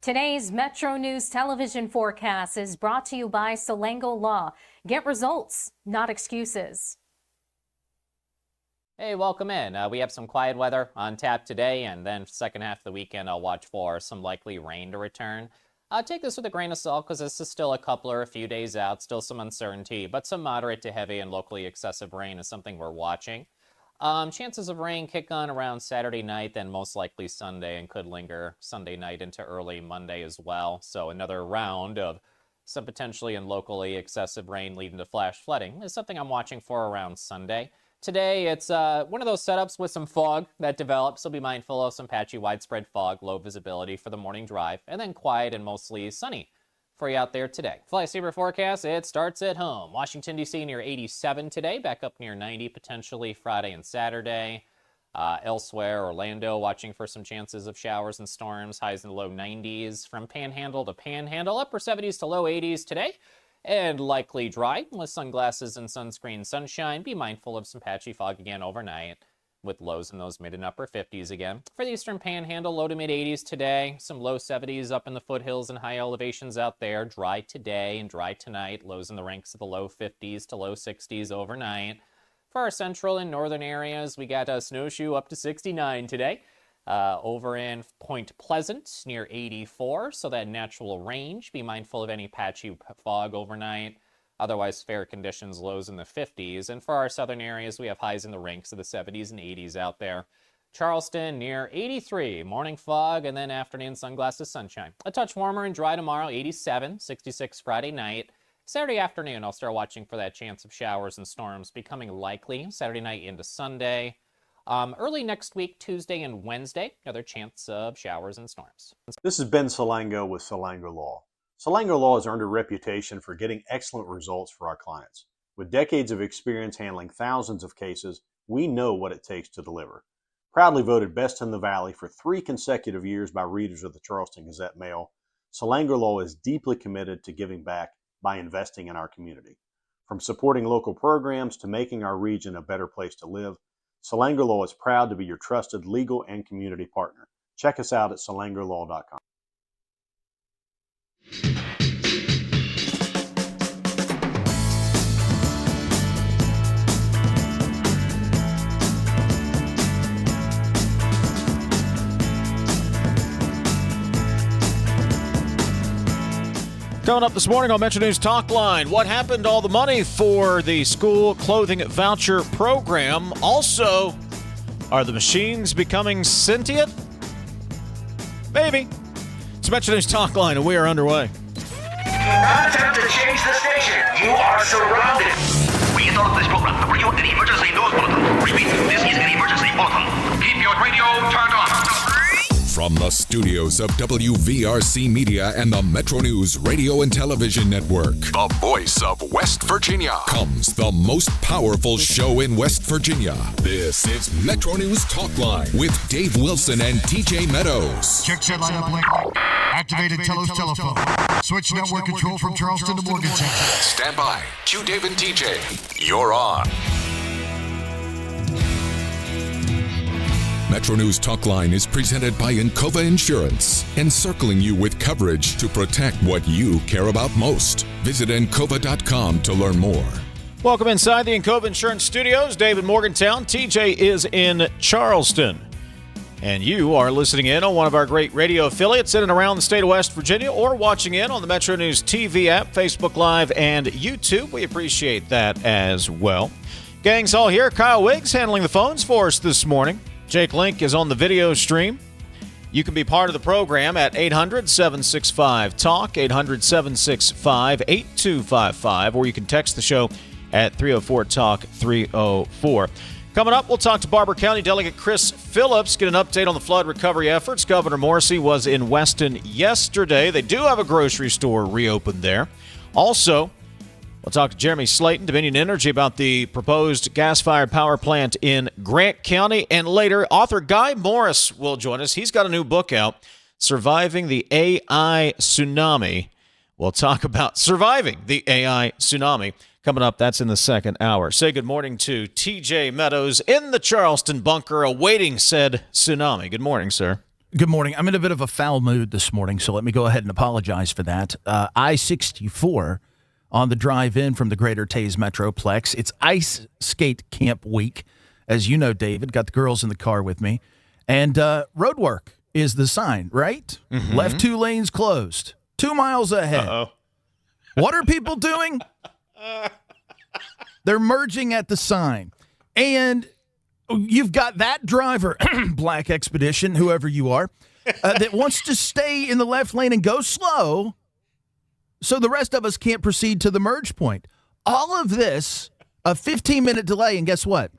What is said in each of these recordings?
Today's Metro News television forecast is brought to you by Salango Law. Get results, not excuses. Hey, welcome in. We have some quiet weather on tap today, and then second half of the weekend, I'll watch for some likely rain to return. Take this with a grain of salt because this is still a couple or a few days out, still some uncertainty, but some moderate to heavy and locally excessive rain is something we're watching. Chances of rain kick on around Saturday night, then most likely Sunday, and could linger Sunday night into early Monday as well. So another round of some potentially and locally excessive rain leading to flash flooding is something I'm watching for around Sunday. Today, it's one of those setups with some fog that develops, so be mindful of some patchy widespread fog, low visibility for the morning drive, and then quiet and mostly sunny for you out there today. Fly Saver forecast, it starts at home. Washington, D.C. near 87 today, back up near 90 potentially Friday and Saturday. Elsewhere, Orlando watching for some chances of showers and storms, highs in the low 90s. From Panhandle to Panhandle, upper 70s to low 80s today. And likely dry with sunglasses and sunscreen sunshine. Be mindful of some patchy fog again overnight with lows in those mid and upper 50s again. For the eastern panhandle, low to mid 80s today. Some low 70s up in the foothills and high elevations out there. Dry today and dry tonight. Lows in the ranks of the low 50s to low 60s overnight. For our central and northern areas, we got a snowshoe up to 69 today. Over in Point Pleasant near 84, so that natural range. Be mindful of any patchy fog overnight. Otherwise, fair conditions, lows in the 50s. And for our southern areas, we have highs in the ranks of the 70s and 80s out there. Charleston near 83, morning fog, and then afternoon sunglasses, sunshine. A touch warmer and dry tomorrow, 87, 66 Friday night. Saturday afternoon, I'll start watching for that chance of showers and storms becoming likely Saturday night into Sunday. Early next week, Tuesday and Wednesday, another chance of showers and storms. This is Ben Salango with Salango Law. Salango Law has earned a reputation for getting excellent results for our clients. With decades of experience handling thousands of cases, we know what it takes to deliver. Proudly voted best in the Valley for 3 consecutive years by readers of the Charleston Gazette-Mail, Salango Law is deeply committed to giving back by investing in our community. From supporting local programs to making our region a better place to live, Salango Law is proud to be your trusted legal and community partner. Check us out at salangolaw.com. Coming up this morning on MetroNews Talkline, what happened to all the money for the school clothing voucher program? Also, are the machines becoming sentient? Maybe. It's MetroNews Talkline, and we are underway. Do not attempt to change the station. You are surrounded. We interrupt this program to bring you an emergency news bulletin. Repeat, this is an emergency bulletin. Keep your radio turned on. From the studios of WVRC Media and the Metro News Radio and Television Network, the voice of West Virginia, comes the most powerful show in West Virginia. This is Metro News Talkline with Dave Wilson and TJ Meadows. Check satellite uplink. Activated Telos telephone. Switch network control from Charleston to Morgantown. Stand by. Q Dave and TJ. You're on. Metro News Talkline is presented by Encova Insurance, encircling you with coverage to protect what you care about most. Visit Encova.com to learn more. Welcome inside the Encova Insurance Studios. Dave in Morgantown. TJ is in Charleston. And you are listening in on one of our great radio affiliates in and around the state of West Virginia, or watching in on the Metro News TV app, Facebook Live, and YouTube. We appreciate that as well. Gang's all here. Kyle Wiggs handling the phones for us this morning. Jake Link is on the video stream. You can be part of the program at 800-765-TALK, 800-765-8255, or you can text the show at 304-TALK-304. Coming up, we'll talk to Barber County Delegate Chris Phillips, get an update on the flood recovery efforts. Governor Morrissey was in Weston yesterday. They do have a grocery store reopened there. Also, we'll talk to Jeremy Slayton, Dominion Energy, about the proposed gas-fired power plant in Grant County. And later, author Guy Morris will join us. He's got a new book out, Surviving the AI Tsunami. We'll talk about surviving the AI tsunami. Coming up, that's in the second hour. Say good morning to TJ Meadows in the Charleston bunker awaiting said tsunami. Good morning, sir. Good morning. I'm in a bit of a foul mood this morning, so let me go ahead and apologize for that. I-64 on the drive in from the Greater Taze Metroplex. It's ice skate camp week. As you know, David, got the girls in the car with me. And road work is the sign, right? Mm-hmm. Left 2 lanes closed. 2 miles ahead. Uh-oh. What are people doing? They're merging at the sign. And you've got that driver, Black Expedition, whoever you are, that wants to stay in the left lane and go slow so the rest of us can't proceed to the merge point. All of this, a 15-minute delay, and guess what?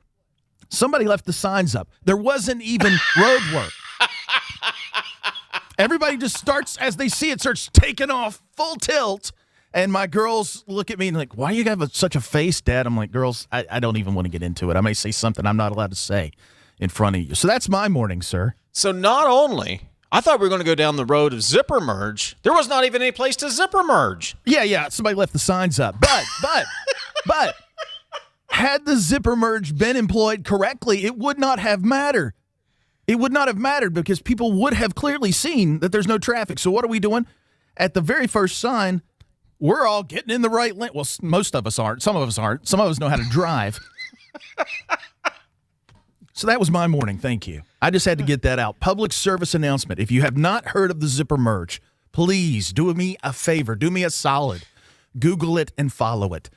Somebody left the signs up. There wasn't even road work. Everybody just starts, as they see it, starts taking off full tilt. And my girls look at me and like, why you have such a face, Dad? I'm like, girls, I don't even want to get into it. I may say something I'm not allowed to say in front of you. So that's my morning, sir. So not only, I thought we were going to go down the road of zipper merge. There was not even any place to zipper merge. Yeah. Somebody left the signs up. But had the zipper merge been employed correctly, it would not have mattered. It would not have mattered because people would have clearly seen that there's no traffic. So what are we doing? At the very first sign, we're all getting in the right lane. Well, most of us aren't. Some of us aren't. Some of us know how to drive. So that was my morning. Thank you. I just had to get that out. Public service announcement. If you have not heard of the zipper merge, please do me a favor. Do me a solid. Google it and follow it.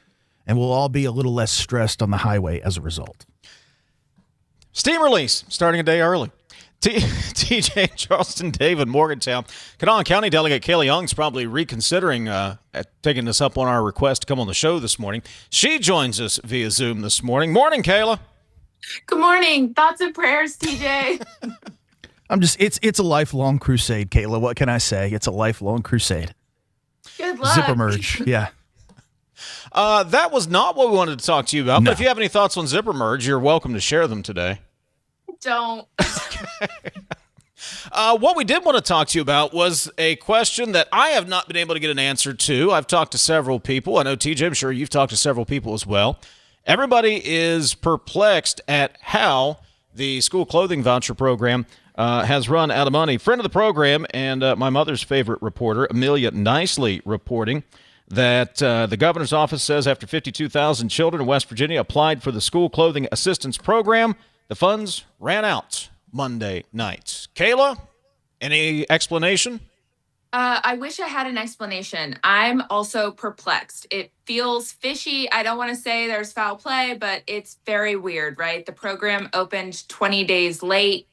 And we'll all be a little less stressed on the highway as a result. Steam release, starting a day early. TJ, Charleston, David, Morgantown. Kanawha County Delegate Kayla Young's probably reconsidering taking us up on our request to come on the show this morning. She joins us via Zoom this morning. Morning, Kayla. Good morning. Thoughts and prayers, TJ. It's a lifelong crusade, Kayla. What can I say? It's a lifelong crusade. Good luck. Zipper merge, yeah. That was not what we wanted to talk to you about, No. but if you have any thoughts on zipper merge, you're welcome to share them today. Don't. What we did want to talk to you about was a question that I have not been able to get an answer to. I've talked to several people. I know, TJ, I'm sure you've talked to several people as well. Everybody is perplexed at how the school clothing voucher program has run out of money. Friend of the program and my mother's favorite reporter, Amelia Nicely, reporting that the governor's office says after 52,000 children in West Virginia applied for the school clothing assistance program, the funds ran out Monday night. Kayla, any explanation? I wish I had an explanation. I'm also perplexed. It feels fishy. I don't want to say there's foul play, but it's very weird, right? The program opened 20 days late.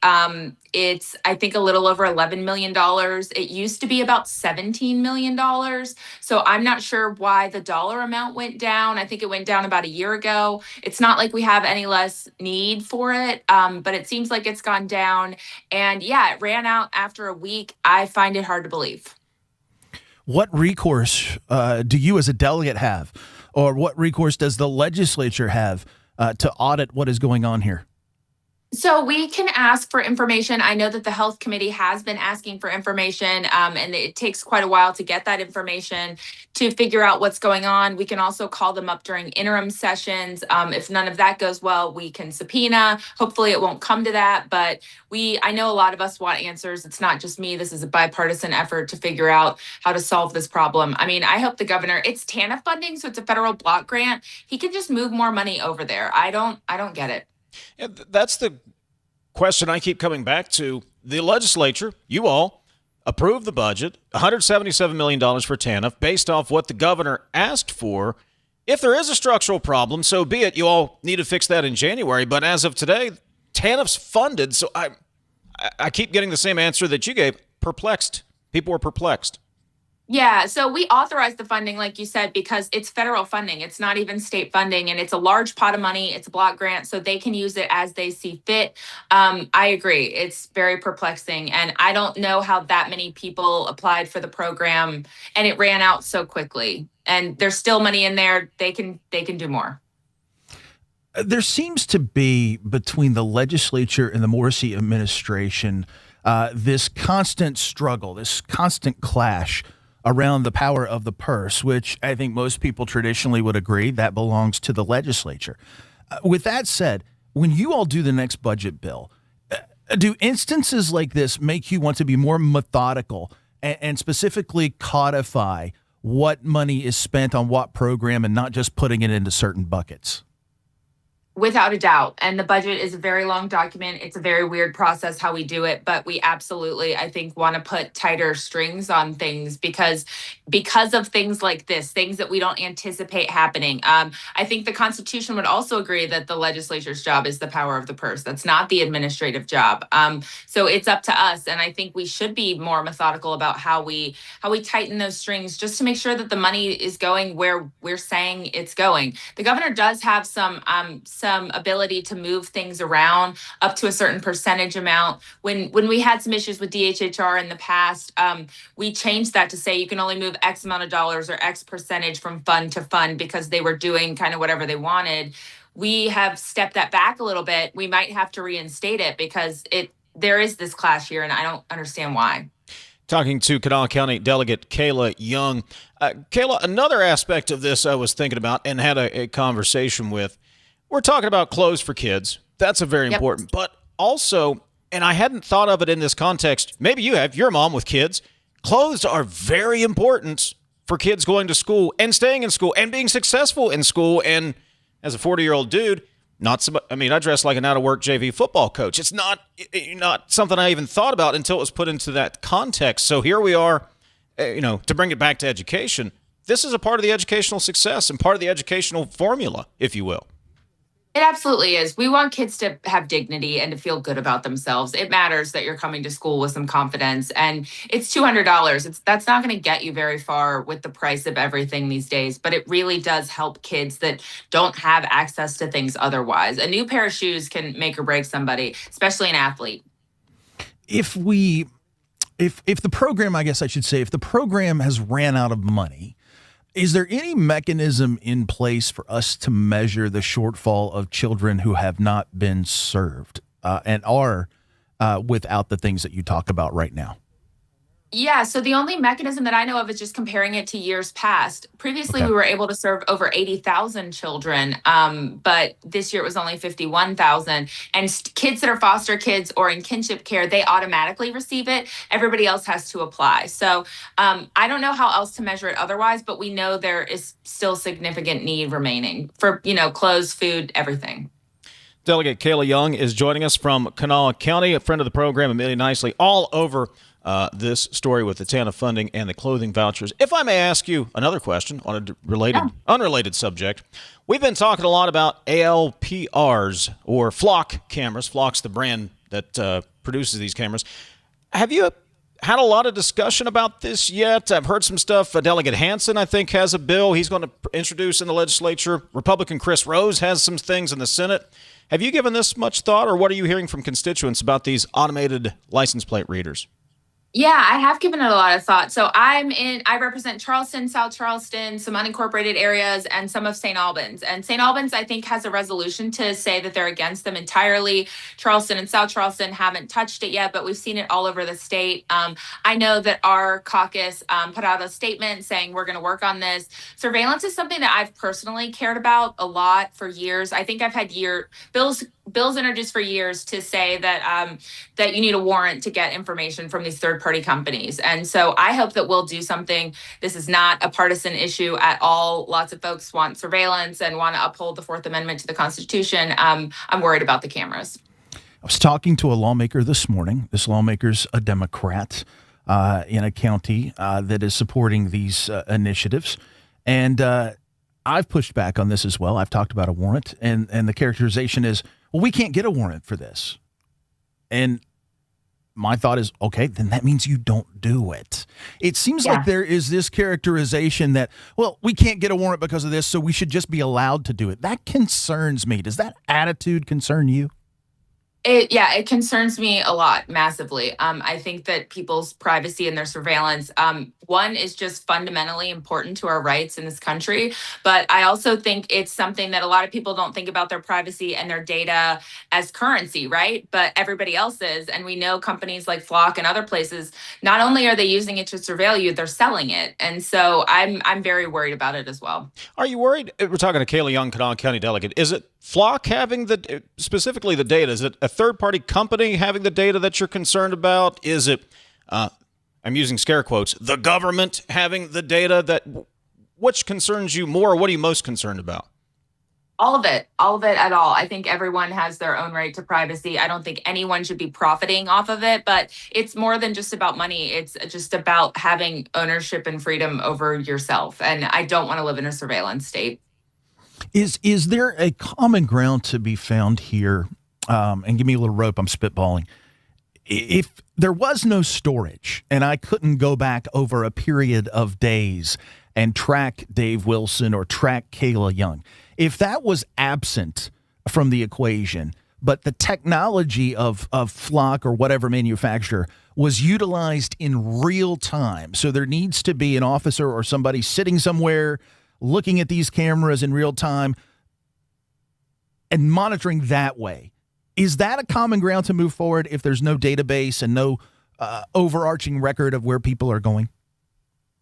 It's, I think, a little over $11 million. It used to be about $17 million. So I'm not sure why the dollar amount went down. I think it went down about a year ago. It's not like we have any less need for it, but it seems like it's gone down. And yeah, it ran out after a week. I find it hard to believe. What recourse do you as a delegate have, or what recourse does the legislature have to audit what is going on here? So we can ask for information. I know that the health committee has been asking for information, and it takes quite a while to get that information to figure out what's going on. We can also call them up during interim sessions. If none of that goes well, we can subpoena. Hopefully it won't come to that, but I know a lot of us want answers. It's not just me. This is a bipartisan effort to figure out how to solve this problem. I mean, I hope the governor, it's TANF funding, so it's a federal block grant. He can just move more money over there. I don't get it. Yeah, that's the question I keep coming back to. The legislature, you all, approved the budget, $177 million for TANF, based off what the governor asked for. If there is a structural problem, so be it. You all need to fix that in January. But as of today, TANF's funded, so I keep getting the same answer that you gave. Perplexed. People are perplexed. Yeah, so we authorized the funding, like you said, because it's federal funding. It's not even state funding, and it's a large pot of money. It's a block grant, so they can use it as they see fit. I agree. It's very perplexing, and I don't know how that many people applied for the program, and it ran out so quickly. And there's still money in there. They can do more. There seems to be, between the legislature and the Morrissey administration, this constant struggle, this constant clash around the power of the purse, which I think most people traditionally would agree that belongs to the legislature. With that said, when you all do the next budget bill, Do instances like this make you want to be more methodical and specifically codify what money is spent on what program and not just putting it into certain buckets? Without a doubt. And the budget is a very long document. It's a very weird process how we do it, but we absolutely, I think, want to put tighter strings on things because of things like this, things that we don't anticipate happening. I think the Constitution would also agree that the legislature's job is the power of the purse. That's not the administrative job. So it's up to us. And I think we should be more methodical about how we tighten those strings just to make sure that the money is going where we're saying it's going. The governor does have some ability to move things around up to a certain percentage amount. When we had some issues with DHHR in the past, we changed that to say you can only move X amount of dollars or X percentage from fund to fund because they were doing kind of whatever they wanted. We have stepped that back a little bit. We might have to reinstate it because there is this clash here, and I don't understand why. Talking to Kanawha County Delegate Kayla Young. Kayla, another aspect of this I was thinking about and had a conversation with. We're talking about clothes for kids. That's a very important. But also, and I hadn't thought of it in this context, maybe you have, you're a mom with kids. Clothes are very important for kids going to school and staying in school and being successful in school. And as a 40-year-old dude, I dress like an out-of-work JV football coach. It's not something I even thought about until it was put into that context. So here we are, to bring it back to education. This is a part of the educational success and part of the educational formula, if you will. It absolutely is. We want kids to have dignity and to feel good about themselves. It matters that you're coming to school with some confidence, and it's $200. That's not going to get you very far with the price of everything these days, but it really does help kids that don't have access to things otherwise. A new pair of shoes can make or break somebody, especially an athlete. If the program, I guess I should say, if the program has ran out of money, is there any mechanism in place for us to measure the shortfall of children who have not been served and are without the things that you talk about right now? Yeah, so the only mechanism that I know of is just comparing it to years past. Previously, we were able to serve over 80,000 children, but this year it was only 51,000. And kids that are foster kids or in kinship care, they automatically receive it. Everybody else has to apply. So I don't know how else to measure it otherwise, but we know there is still significant need remaining for, clothes, food, everything. Delegate Kayla Young is joining us from Kanawha County, a friend of the program, Amelia Nicely, all over this story with the TANF funding and the clothing vouchers. If I may ask you another question on a unrelated subject, we've been talking a lot about ALPRs or Flock cameras. Flock's the brand that produces these cameras. Have you had a lot of discussion about this yet? I've heard some stuff. Delegate Hansen, I think, has a bill he's going to introduce in the legislature. Republican Chris Rose has some things in the Senate. Have you given this much thought, or what are you hearing from constituents about these automated license plate readers? Yeah, I have given it a lot of thought. So I represent Charleston, South Charleston, some unincorporated areas, and some of St. Albans. And St. Albans, I think, has a resolution to say that they're against them entirely. Charleston and South Charleston haven't touched it yet, but we've seen it all over the state. I know that our caucus put out a statement saying we're going to work on this. Surveillance is something that I've personally cared about a lot for years. I think I've had bills introduced for years to say that that you need a warrant to get information from these third-party companies. And so I hope that we'll do something. This is not a partisan issue at all. Lots of folks want surveillance and want to uphold the Fourth Amendment to the Constitution. I'm worried about the cameras. I was talking to a lawmaker this morning. This lawmaker's a Democrat in a county that is supporting these initiatives. And I've pushed back on this as well. I've talked about a warrant, and the characterization is, well, we can't get a warrant for this. And my thought is, okay, then that means you don't do it. It seems like there is this characterization that, well, we can't get a warrant because of this, so we should just be allowed to do it. That concerns me. Does that attitude concern you? It concerns me a lot, massively. I think that people's privacy and their surveillance, one, is just fundamentally important to our rights in this country. But I also think it's something that a lot of people don't think about their privacy and their data as currency, right? But everybody else is. And we know companies like Flock and other places, not only are they using it to surveil you, they're selling it. And so I'm very worried about it as well. Are you worried? We're talking to Kayla Young, Kanawha County Delegate. Is it Flock having specifically the data? Is it a third-party company having the data that you're concerned about? Is it, I'm using scare quotes, the government having the data which concerns you more, or what are you most concerned about? All of it at all. I think everyone has their own right to privacy. I don't think anyone should be profiting off of it, but it's more than just about money. It's just about having ownership and freedom over yourself. And I don't want to live in a surveillance state. Is there a common ground to be found here? And give me a little rope, I'm spitballing. If there was no storage and I couldn't go back over a period of days and track Dave Wilson or track Kayla Young, if that was absent from the equation, but the technology of Flock or whatever manufacturer was utilized in real time, so there needs to be an officer or somebody sitting somewhere looking at these cameras in real time and monitoring that way, is that a common ground to move forward if there's no database and no overarching record of where people are going?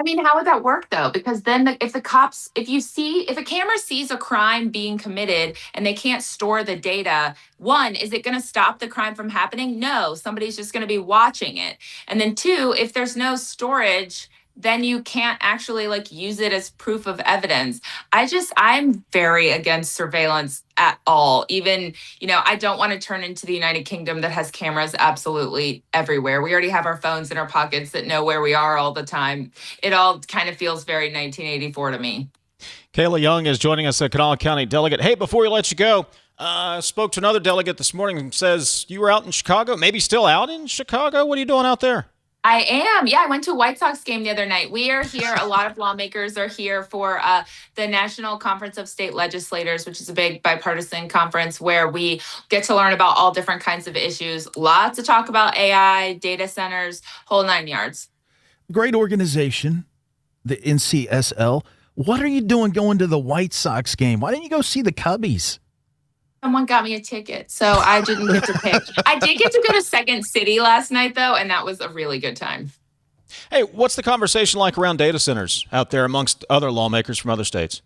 I mean, how would that work though? Because then if a camera sees a crime being committed and they can't store the data, one, is it going to stop the crime from happening? No, somebody's just going to be watching it. And then two, if there's no storage, then you can't actually use it as proof of evidence. I'm very against surveillance at all. Even, I don't want to turn into the United Kingdom that has cameras absolutely everywhere. We already have our phones in our pockets that know where we are all the time. It all kind of feels very 1984 to me. Kayla Young is joining us, a Kanawha County delegate. Hey, before we let you go, spoke to another delegate this morning and says you were out in Chicago, maybe still out in Chicago. What are you doing out there? I am. Yeah, I went to a White Sox game the other night. We are here. A lot of lawmakers are here for the National Conference of State Legislators, which is a big bipartisan conference where we get to learn about all different kinds of issues. Lots of talk about AI, data centers, whole nine yards. Great organization, the NCSL. What are you doing going to the White Sox game? Why didn't you go see the Cubbies? Someone got me a ticket, so I didn't get to pick. I did get to go to Second City last night, though, and that was a really good time. Hey, what's the conversation like around data centers out there amongst other lawmakers from other states?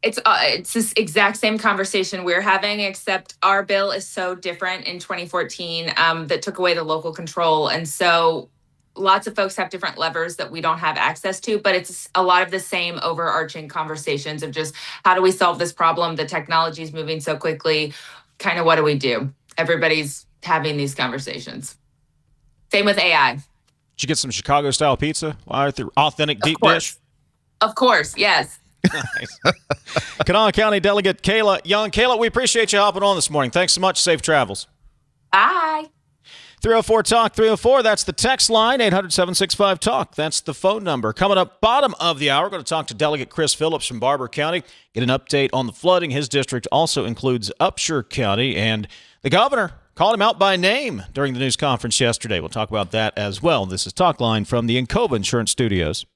It's this exact same conversation we're having, except our bill is so different in 2014 that took away the local control. And so lots of folks have different levers that we don't have access to, but it's a lot of the same overarching conversations of just how do we solve this problem? The technology is moving so quickly. Kind of what do we do? Everybody's having these conversations. Same with AI. Did you get some Chicago-style pizza? Authentic deep dish? Of course, yes. Nice. Kanawha County Delegate Kayla Young. Kayla, we appreciate you hopping on this morning. Thanks so much. Safe travels. Bye. 304-TALK, 304. That's the text line, 800-765-TALK. That's the phone number. Coming up bottom of the hour, we're going to talk to Delegate Chris Phillips from Barber County, get an update on the flooding. His district also includes Upshur County, and the governor called him out by name during the news conference yesterday. We'll talk about that as well. This is Talkline from the Encova Insurance Studios.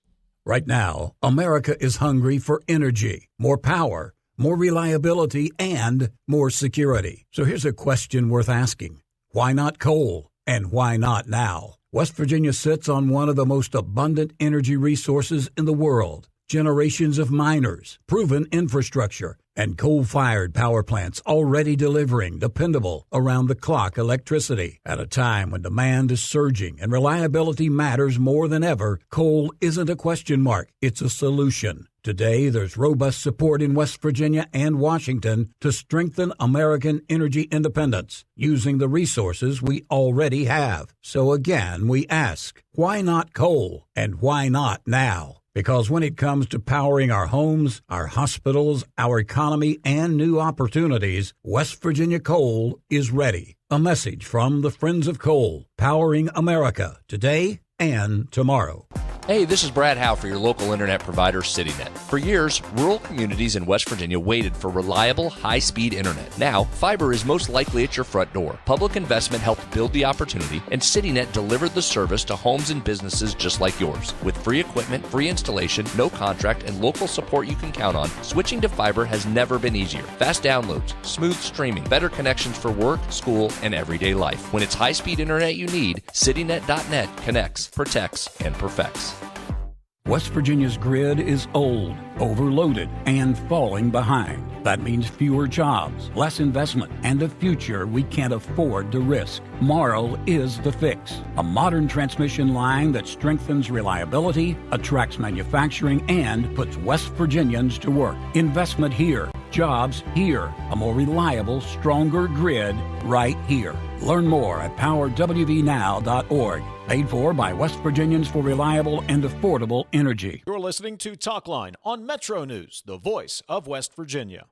Right now, America is hungry for energy, more power, more reliability, and more security. So here's a question worth asking. Why not coal? And why not now? West Virginia sits on one of the most abundant energy resources in the world. Generations of miners, proven infrastructure, and coal-fired power plants already delivering dependable, around-the-clock electricity. At a time when demand is surging and reliability matters more than ever, coal isn't a question mark, it's a solution. Today, there's robust support in West Virginia and Washington to strengthen American energy independence using the resources we already have. So again, we ask, why not coal? And why not now? Because when it comes to powering our homes, our hospitals, our economy, and new opportunities, West Virginia Coal is ready. A message from the Friends of Coal, powering America today and tomorrow. Hey, this is Brad Howe for your local internet provider, CityNet. For years, rural communities in West Virginia waited for reliable, high-speed internet. Now, fiber is most likely at your front door. Public investment helped build the opportunity, and CityNet delivered the service to homes and businesses just like yours. With free equipment, free installation, no contract, and local support you can count on, switching to fiber has never been easier. Fast downloads, smooth streaming, better connections for work, school, and everyday life. When it's high-speed internet you need, CityNet.net connects, protects, and perfects. West Virginia's grid is old, overloaded, and falling behind. That means fewer jobs, less investment, and a future we can't afford to risk. Marl is the fix. A modern transmission line that strengthens reliability, attracts manufacturing, and puts West Virginians to work. Investment here, jobs here, a more reliable, stronger grid right here. Learn more at powerwvnow.org. Paid for by West Virginians for reliable and affordable energy. You're listening to Talkline on Metro News, the voice of West Virginia.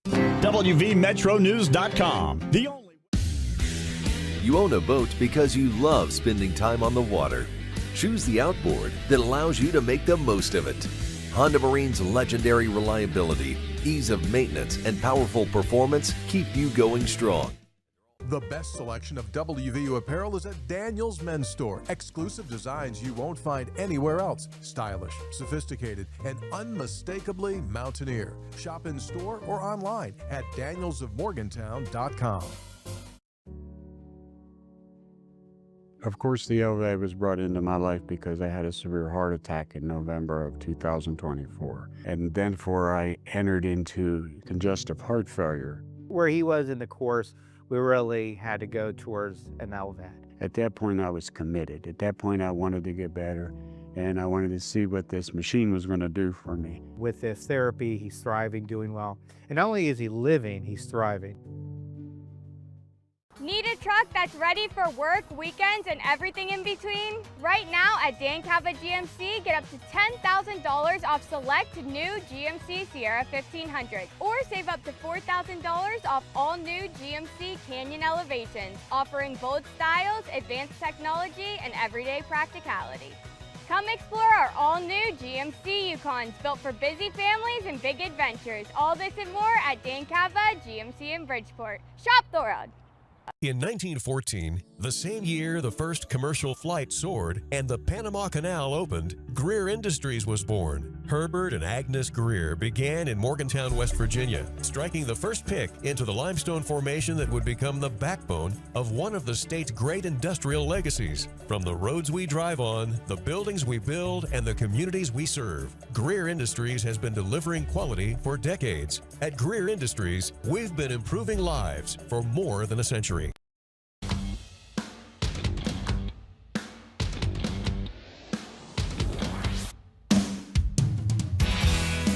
WVMetroNews.com. The only. You own a boat because you love spending time on the water. Choose the outboard that allows you to make the most of it. Honda Marine's legendary reliability, ease of maintenance, and powerful performance keep you going strong. The best selection of WVU apparel is at Daniel's Men's Store. Exclusive designs you won't find anywhere else. Stylish, sophisticated, and unmistakably mountaineer. Shop in store or online at danielsofmorgantown.com. Of course, the LVA was brought into my life because I had a severe heart attack in November of 2024. And then I entered into congestive heart failure. Where he was in the course, we really had to go towards an LVAD. At that point, I was committed. At that point, I wanted to get better, and I wanted to see what this machine was going to do for me. With this therapy, he's thriving, doing well. And not only is he living, he's thriving. Need a truck that's ready for work, weekends, and everything in between? Right now at Kercheval GMC, get up to $10,000 off select new GMC Sierra 1500, or save up to $4,000 off all new GMC Canyon Elevations, offering bold styles, advanced technology, and everyday practicality. Come explore our all-new GMC Yukons, built for busy families and big adventures. All this and more at Kercheval GMC in Bridgeport. Shop the road. In 1914, the same year the first commercial flight soared and the Panama Canal opened, Greer Industries was born. Herbert and Agnes Greer began in Morgantown, West Virginia, striking the first pick into the limestone formation that would become the backbone of one of the state's great industrial legacies. From the roads we drive on, the buildings we build, and the communities we serve, Greer Industries has been delivering quality for decades. At Greer Industries, we've been improving lives for more than a century.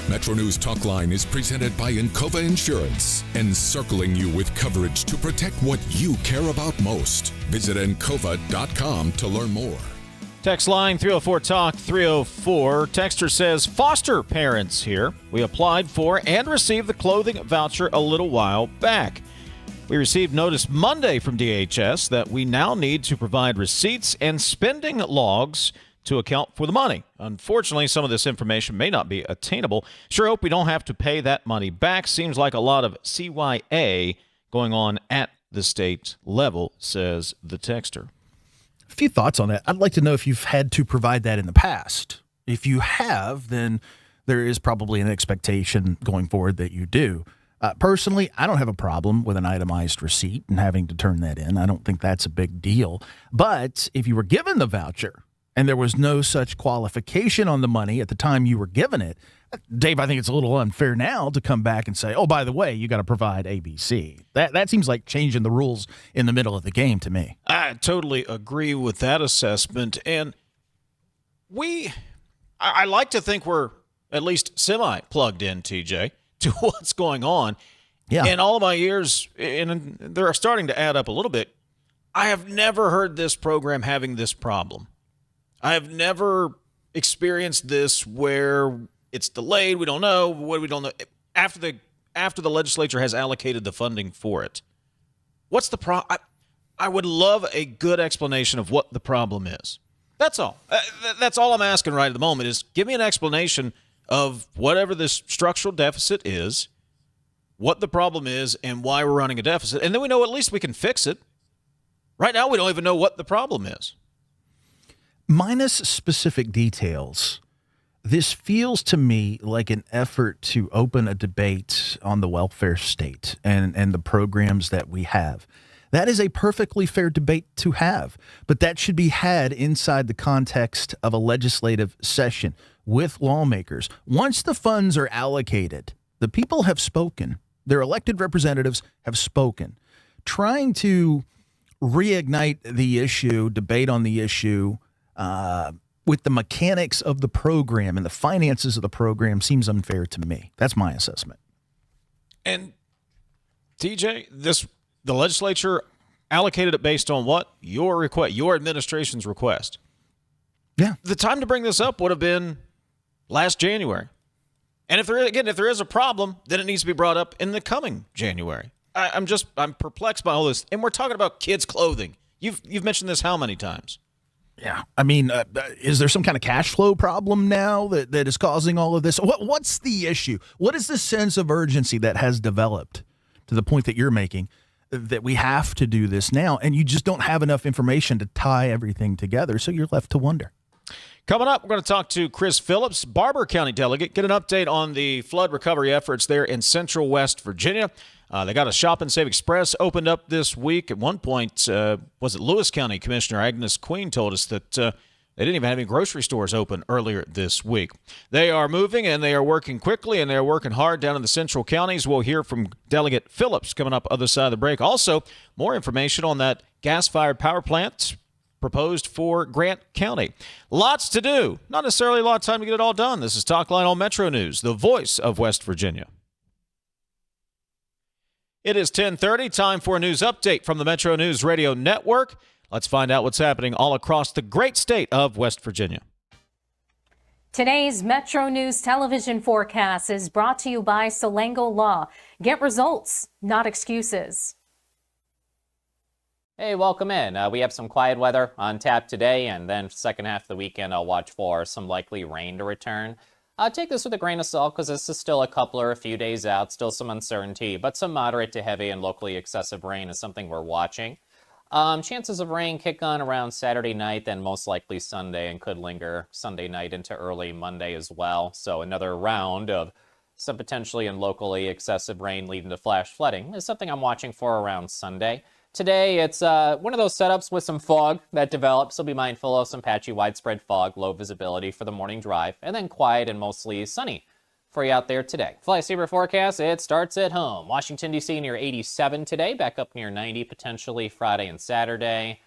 MetroNews Talkline is presented by Encova Insurance, encircling you with coverage to protect what you care about most. Visit Encova.com to learn more. Text line 304-TALK-304. Texter says, foster parents here. We applied for and received the clothing voucher a little while back. We received notice Monday from DHS that we now need to provide receipts and spending logs to account for the money. Unfortunately, some of this information may not be attainable. Sure hope we don't have to pay that money back. Seems like a lot of CYA going on at the state level, says the texter. A few thoughts on that. I'd like to know if you've had to provide that in the past. If you have, then there is probably an expectation going forward that you do. Personally, I don't have a problem with an itemized receipt and having to turn that in. I don't think that's a big deal. But if you were given the voucher and there was no such qualification on the money at the time you were given it, Dave, I think it's a little unfair now to come back and say, oh, by the way, you got to provide ABC. That seems like changing the rules in the middle of the game to me. I totally agree with that assessment. And I like to think we're at least semi-plugged in, TJ, to what's going on. Yeah. In all of my years, and they're starting to add up a little bit, I have never heard this program having this problem. I have never experienced this where it's delayed. We don't know what we don't know after the legislature has allocated the funding for it. What's the problem? I would love a good explanation of what the problem is. That's all. That's all I'm asking right at the moment is give me an explanation of whatever this structural deficit is, what the problem is, and why we're running a deficit. And then we know at least we can fix it. Right now, we don't even know what the problem is. Minus specific details, this feels to me like an effort to open a debate on the welfare state and the programs that we have. That is a perfectly fair debate to have, but that should be had inside the context of a legislative session with lawmakers. Once the funds are allocated, the people have spoken. Their elected representatives have spoken. Trying to reignite the issue, debate on the issue, with the mechanics of the program and the finances of the program seems unfair to me. That's my assessment. And TJ, the legislature allocated it based on what? Your request, your administration's request. Yeah. The time to bring this up would have been last January. And if there is a problem, then it needs to be brought up in the coming January. I'm perplexed by all this. And we're talking about kids' clothing. You've mentioned this how many times? Yeah. I mean, is there some kind of cash flow problem now that is causing all of this? What's the issue? What is the sense of urgency that has developed to the point that you're making that we have to do this now? And you just don't have enough information to tie everything together. So you're left to wonder. Coming up, we're going to talk to Chris Phillips, Barber County delegate, get an update on the flood recovery efforts there in central West Virginia. They got a Shop and Save Express opened up this week. At one point, was it Lewis County Commissioner Agnes Queen told us that they didn't even have any grocery stores open earlier this week. They are moving, and they are working quickly, and they are working hard down in the central counties. We'll hear from Delegate Phillips coming up other side of the break. Also, more information on that gas-fired power plant proposed for Grant County. Lots to do. Not necessarily a lot of time to get it all done. This is Talkline on Metro News, the voice of West Virginia. It is 10:30, time for a news update from the Metro News Radio Network. Let's find out what's happening all across the great state of West Virginia. Today's Metro News television forecast is brought to you by Slayton Law. Get results, not excuses. Hey, welcome in. We have some quiet weather on tap today, and then second half of the weekend, I'll watch for some likely rain to return. Take this with a grain of salt because this is still a few days out, still some uncertainty, but some moderate to heavy and locally excessive rain is something we're watching. Chances of rain kick on around Saturday night, then most likely Sunday, and could linger Sunday night into early Monday as well. So another round of some potentially and locally excessive rain leading to flash flooding is something I'm watching for around Sunday. Today, it's one of those setups with some fog that develops, so be mindful of some patchy widespread fog, low visibility for the morning drive, and then quiet and mostly sunny for you out there today. Fly Saber forecast, it starts at home. Washington, D.C. near 87 today, back up near 90 potentially Friday and Saturday.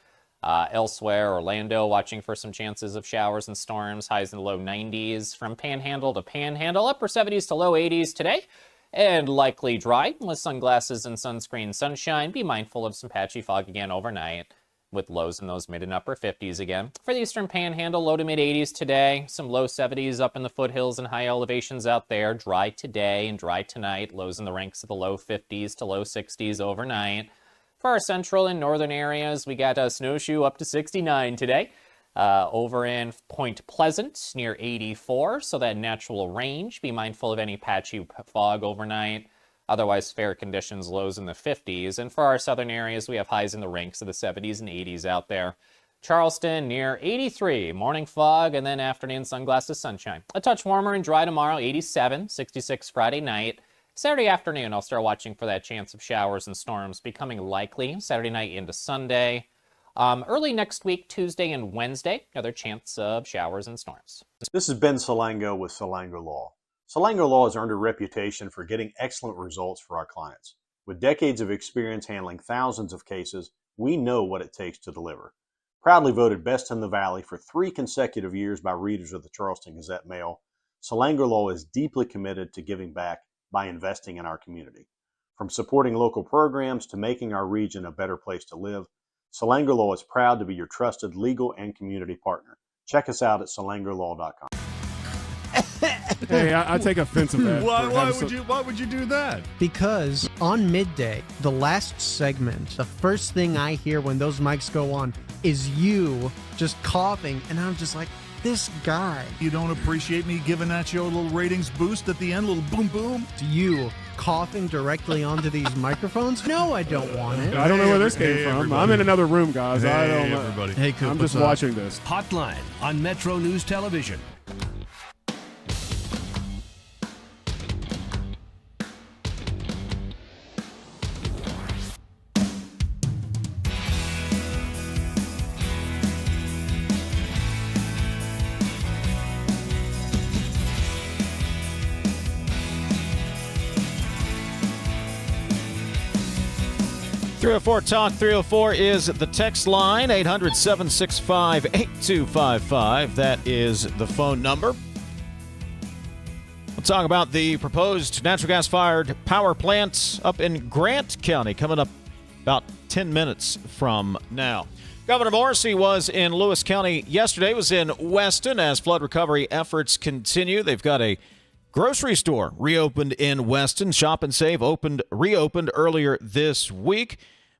Elsewhere, Orlando watching for some chances of showers and storms, highs in the low 90s. From Panhandle to Panhandle, upper 70s to low 80s today. And likely dry with sunglasses and sunscreen sunshine. Be mindful of some patchy fog again overnight with lows in those mid and upper 50s again. For the eastern panhandle, low to mid 80s today. Some low 70s up in the foothills and high elevations out there. Dry today and dry tonight. Lows in the ranks of the low 50s to low 60s overnight. For our central and northern areas, we got a snowshoe up to 69 today. Over in Point Pleasant near 84, so that natural range. Be mindful of any patchy fog overnight. Otherwise, fair conditions, lows in the 50s. And for our southern areas, we have highs in the ranks of the 70s and 80s out there. Charleston near 83, morning fog, and then afternoon sunglasses, sunshine. A touch warmer and dry tomorrow, 87, 66 Friday night. Saturday afternoon, I'll start watching for that chance of showers and storms becoming likely Saturday night into Sunday. Early next week, Tuesday and Wednesday, another chance of showers and storms. This is Ben Salango with Salango Law. Salango Law has earned a reputation for getting excellent results for our clients. With decades of experience handling thousands of cases, we know what it takes to deliver. Proudly voted Best in the Valley for 3 consecutive years by readers of the Charleston Gazette-Mail, Salango Law is deeply committed to giving back by investing in our community. From supporting local programs to making our region a better place to live, Salango Law is proud to be your trusted legal and community partner. Check us out at salangolaw.com. Hey, I take offense of that. Why would you do that? Because on midday, the last segment, the first thing I hear when those mics go on is you just coughing, and I'm just like, this guy. You don't appreciate me giving that show a little ratings boost at the end, a little boom boom? You coughing directly onto these microphones? No, I don't want it. I don't know where this came from. Everybody. I'm in another room, guys. I don't know. Everybody. Hey, Coop, I'm just watching this. Hotline on Metro News Television. 304 Talk 304 is the text line, 800 765 8255. That is the phone number. We'll talk about the proposed natural gas-fired power plants up in Grant County coming up about 10 minutes from now. Governor Morrissey was in Lewis County yesterday, was in Weston as flood recovery efforts continue. They've got a grocery store reopened in Weston. Shop and Save reopened earlier this week.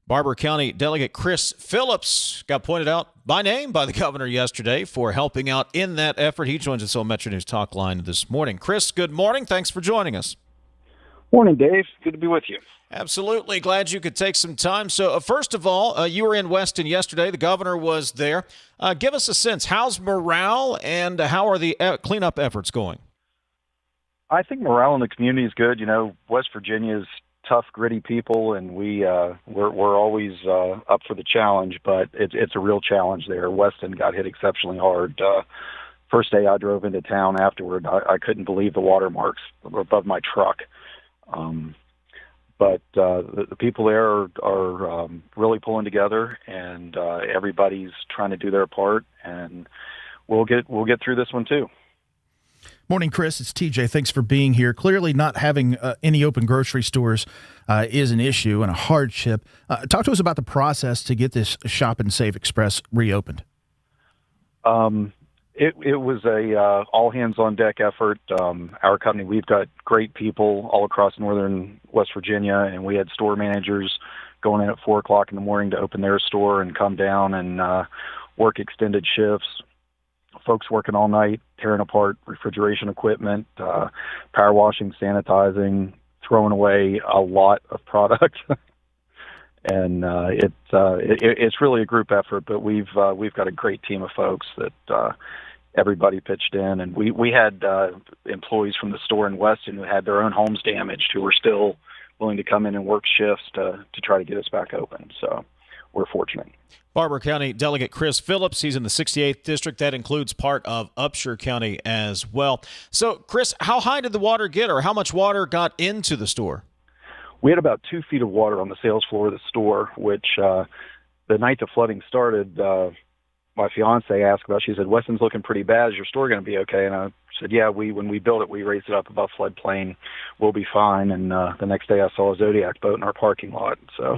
Barber County Delegate Chris Phillips got pointed out by name by the governor yesterday for helping out in that effort. He joins us on MetroNews Talkline this morning. Chris, good morning. Thanks for joining us. Morning, Dave. Good to be with you. Absolutely. Glad you could take some time. So, first of all, you were in Weston yesterday. The governor was there. Give us a sense. How's morale and how are the cleanup efforts going? I think morale in the community is good. You know, West Virginia's tough, gritty people, and we're always up for the challenge, but it's a real challenge there. Weston got hit exceptionally hard. First day I drove into town afterward, I couldn't believe the watermarks above my truck. But the people there are really pulling together, and everybody's trying to do their part, and we'll get through this one too. Morning, Chris. It's TJ. Thanks for being here. Clearly not having any open grocery stores is an issue and a hardship. Talk to us about the process to get this Shop and Save Express reopened. It was a all hands on deck effort. Our company, we've got great people all across northern West Virginia, and we had store managers going in at 4:00 in the morning to open their store and come down and work extended shifts. Folks working all night, tearing apart refrigeration equipment, power washing, sanitizing, throwing away a lot of product. And it's really a group effort, but we've got a great team of folks that everybody pitched in, and we had employees from the store in Weston who had their own homes damaged who were still willing to come in and work shifts to try to get us back open. So we're fortunate. Barber County Delegate Chris Phillips, he's in the 68th District. That includes part of Upshur County as well. So, Chris, how high did the water get, or how much water got into the store? We had about 2 feet of water on the sales floor of the store, which the night the flooding started, my fiance asked about. She said, "Weston's looking pretty bad. Is your store going to be okay?" And I said, "Yeah, when we built it, we raised it up above floodplain. We'll be fine." And the next day I saw a Zodiac boat in our parking lot. So,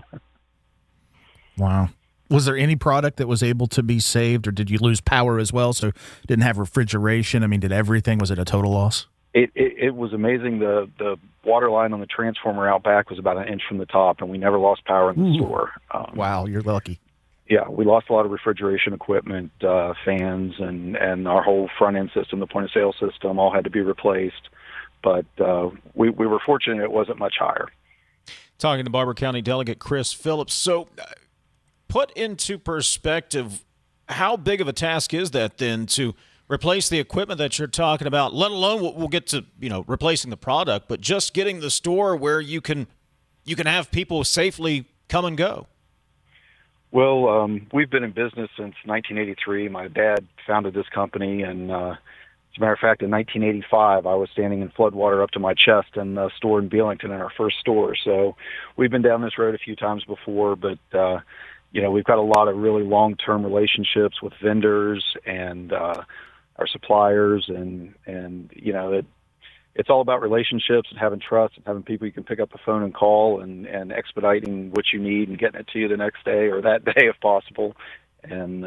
wow. Was there any product that was able to be saved, or did you lose power as well, so didn't have refrigeration? I mean, was it a total loss? It was amazing. The water line on the transformer out back was about an inch from the top, and we never lost power in the store. Wow, you're lucky. Yeah, we lost a lot of refrigeration equipment, fans, and our whole front-end system, the point-of-sale system, all had to be replaced. But we were fortunate it wasn't much higher. Talking to Barber County Delegate Chris Phillips. So, put into perspective, how big of a task is that then to replace the equipment that you're talking about, let alone we'll get to, replacing the product, but just getting the store where you can have people safely come and go? Well, we've been in business since 1983. My dad founded this company, and as a matter of fact, in 1985, I was standing in floodwater up to my chest in a store in Beelington in our first store. So we've been down this road a few times before, but we've got a lot of really long-term relationships with vendors and our suppliers, and it's all about relationships and having trust and having people you can pick up the phone and call and expediting what you need and getting it to you the next day or that day if possible. And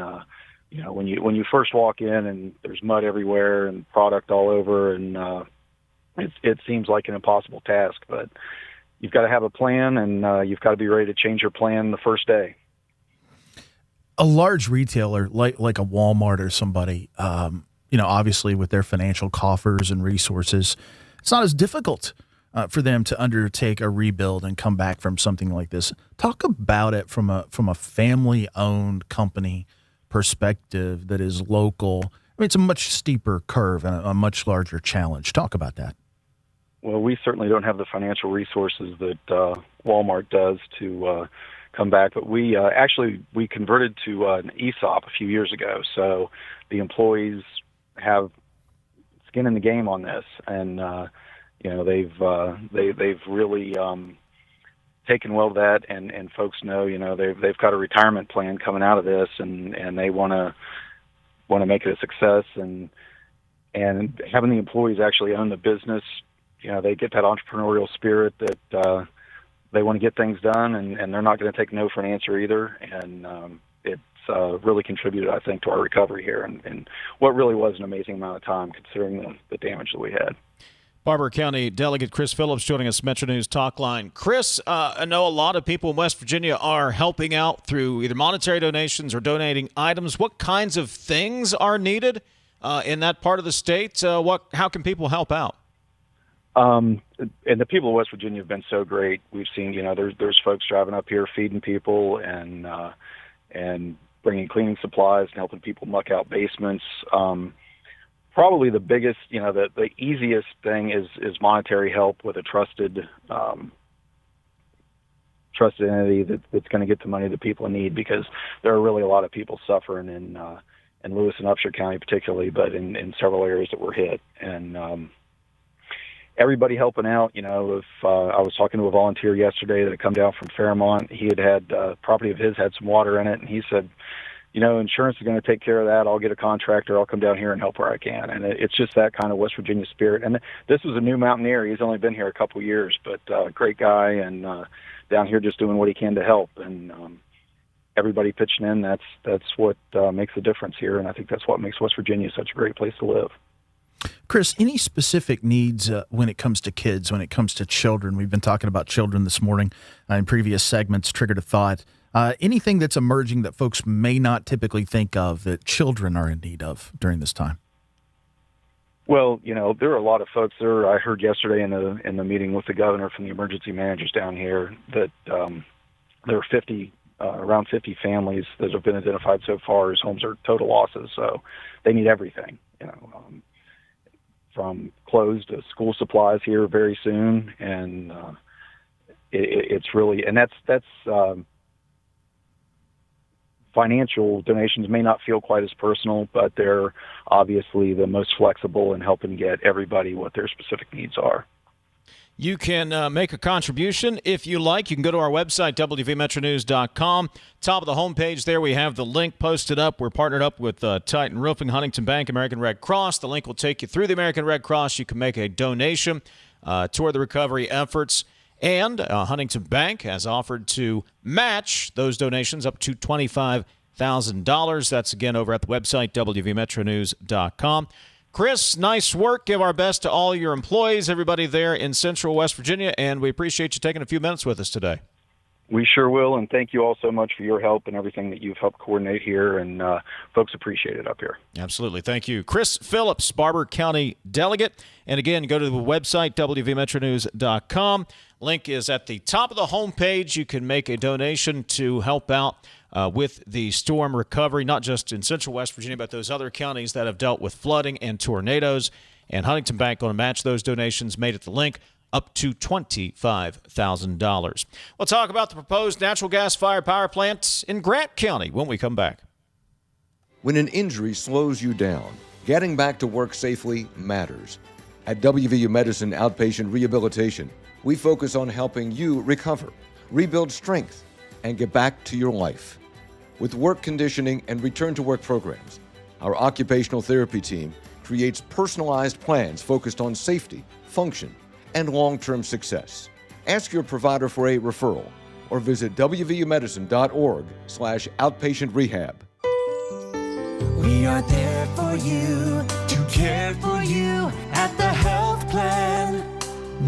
when you first walk in and there's mud everywhere and product all over, and it seems like an impossible task, but you've got to have a plan, and you've got to be ready to change your plan the first day. A large retailer like a Walmart or somebody, obviously with their financial coffers and resources, it's not as difficult for them to undertake a rebuild and come back from something like this. Talk about it from a family-owned company perspective that is local. I mean, it's a much steeper curve and a much larger challenge. Talk about that. Well, we certainly don't have the financial resources that Walmart does to come back, but we converted to an ESOP a few years ago, so the employees have skin in the game on this, and they've really taken well to that, and folks know, they've got a retirement plan coming out of this, and they want to make it a success, and having the employees actually own the business, they get that entrepreneurial spirit that they want to get things done, and they're not going to take no for an answer either, and it's really contributed, I think, to our recovery here, and what really was an amazing amount of time considering the damage that we had. Barber County Delegate Chris Phillips joining us, MetroNews Talkline. Chris, I know a lot of people in West Virginia are helping out through either monetary donations or donating items. What kinds of things are needed in that part of the state? How can people help out? And the people of West Virginia have been so great. We've seen, there's folks driving up here feeding people and bringing cleaning supplies and helping people muck out basements. Probably the biggest, the easiest thing is monetary help with a trusted entity that's going to get the money that people need, because there are really a lot of people suffering in Lewis and Upshur County particularly, but in several areas that were hit. And everybody helping out, if I was talking to a volunteer yesterday that had come down from Fairmont. He had property of his had some water in it, and he said, insurance is going to take care of that. I'll get a contractor. I'll come down here and help where I can. And it's just that kind of West Virginia spirit. And this was a new mountaineer. He's only been here a couple of years, but great guy, and down here just doing what he can to help. And everybody pitching in, that's what makes the difference here. And I think that's what makes West Virginia such a great place to live. Chris, any specific needs when it comes to kids, when it comes to children? We've been talking about children this morning in previous segments, triggered a thought. Anything that's emerging that folks may not typically think of that children are in need of during this time? Well, there are a lot of folks there. I heard yesterday in the meeting with the governor from the emergency managers down here that there are around 50 families that have been identified so far as homes are total losses. So they need everything, from clothes to school supplies here very soon. And it's really, and that's financial donations may not feel quite as personal, but they're obviously the most flexible in helping get everybody what their specific needs are. You can make a contribution if you like. You can go to our website, wvmetronews.com. Top of the homepage there, we have the link posted up. We're partnered up with Titan Roofing, Huntington Bank, American Red Cross. The link will take you through the American Red Cross. You can make a donation toward the recovery efforts. And Huntington Bank has offered to match those donations up to $25,000. That's, again, over at the website, wvmetronews.com. Chris, nice work. Give our best to all your employees, everybody there in Central West Virginia, and we appreciate you taking a few minutes with us today. We sure will, and thank you all so much for your help and everything that you've helped coordinate here, and folks appreciate it up here. Absolutely. Thank you. Chris Phillips, Barber County Delegate. And again, go to the website, wvmetronews.com. Link is at the top of the homepage. You can make a donation to help out with the storm recovery, not just in Central West Virginia, but those other counties that have dealt with flooding and tornadoes. And Huntington Bank going to match those donations made at the link up to $25,000. We'll talk about the proposed natural gas-fired power plant in Grant County when we come back. When an injury slows you down, getting back to work safely matters. At WVU Medicine Outpatient Rehabilitation, we focus on helping you recover, rebuild strength, and get back to your life. With work conditioning and return-to-work programs, our occupational therapy team creates personalized plans focused on safety, function, and long-term success. Ask your provider for a referral or visit wvumedicine.org/outpatient rehab. We are there for you, to care for you at the health plan.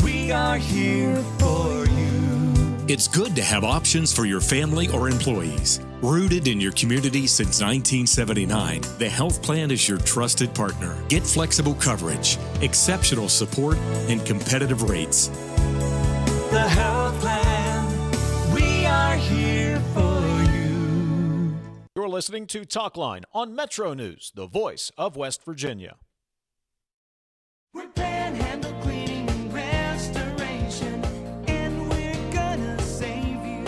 We are here for you. It's good to have options for your family or employees. Rooted in your community since 1979, the health plan is your trusted partner. Get flexible coverage, exceptional support, and competitive rates. The health plan, we are here for you. You're listening to Talkline on Metro News, the voice of West Virginia. We're Panhandle Cleaning and Restoration, and we're gonna save you.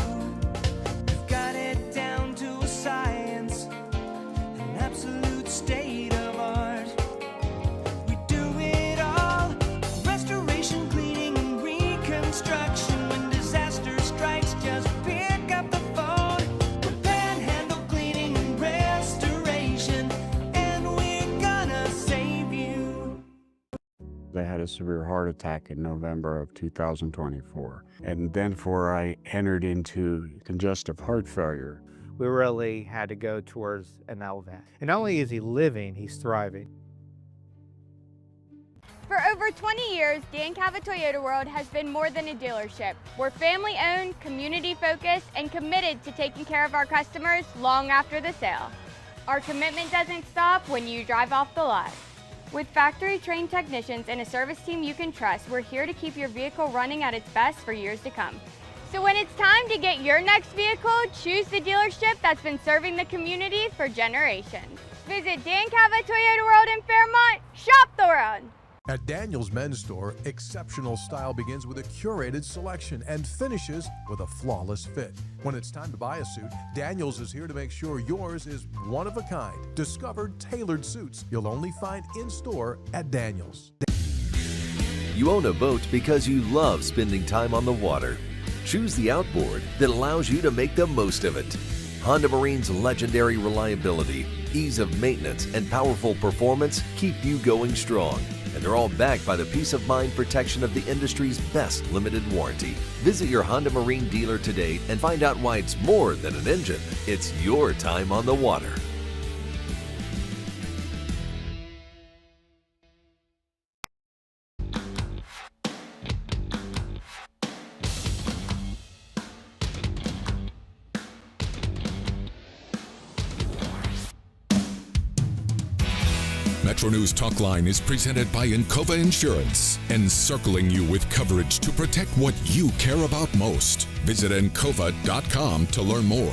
We've got it down to a science, an absolute state of art. We do it all, restoration, cleaning, and reconstruction. When disaster strikes, I had a severe heart attack in November of 2024. And then I entered into congestive heart failure. We really had to go towards an LVAD. And not only is he living, he's thriving. For over 20 years, Dan Cava Toyota World has been more than a dealership. We're family-owned, community-focused, and committed to taking care of our customers long after the sale. Our commitment doesn't stop when you drive off the lot. With factory-trained technicians and a service team you can trust, we're here to keep your vehicle running at its best for years to come. So when it's time to get your next vehicle, choose the dealership that's been serving the community for generations. Visit Dan Cava Toyota World in Fairmont. Shop the world. At Daniels Men's Store, exceptional style begins with a curated selection and finishes with a flawless fit. When it's time to buy a suit, Daniels is here to make sure yours is one of a kind. Discover tailored suits you'll only find in-store at Daniels. You own a boat because you love spending time on the water. Choose the outboard that allows you to make the most of it. Honda Marine's legendary reliability, ease of maintenance, and powerful performance keep you going strong. And they're all backed by the peace of mind protection of the industry's best limited warranty. Visit your Honda Marine dealer today and find out why it's more than an engine. It's your time on the water. MetroNews Talkline is presented by Encova Insurance, encircling you with coverage to protect what you care about most. Visit Encova.com to learn more.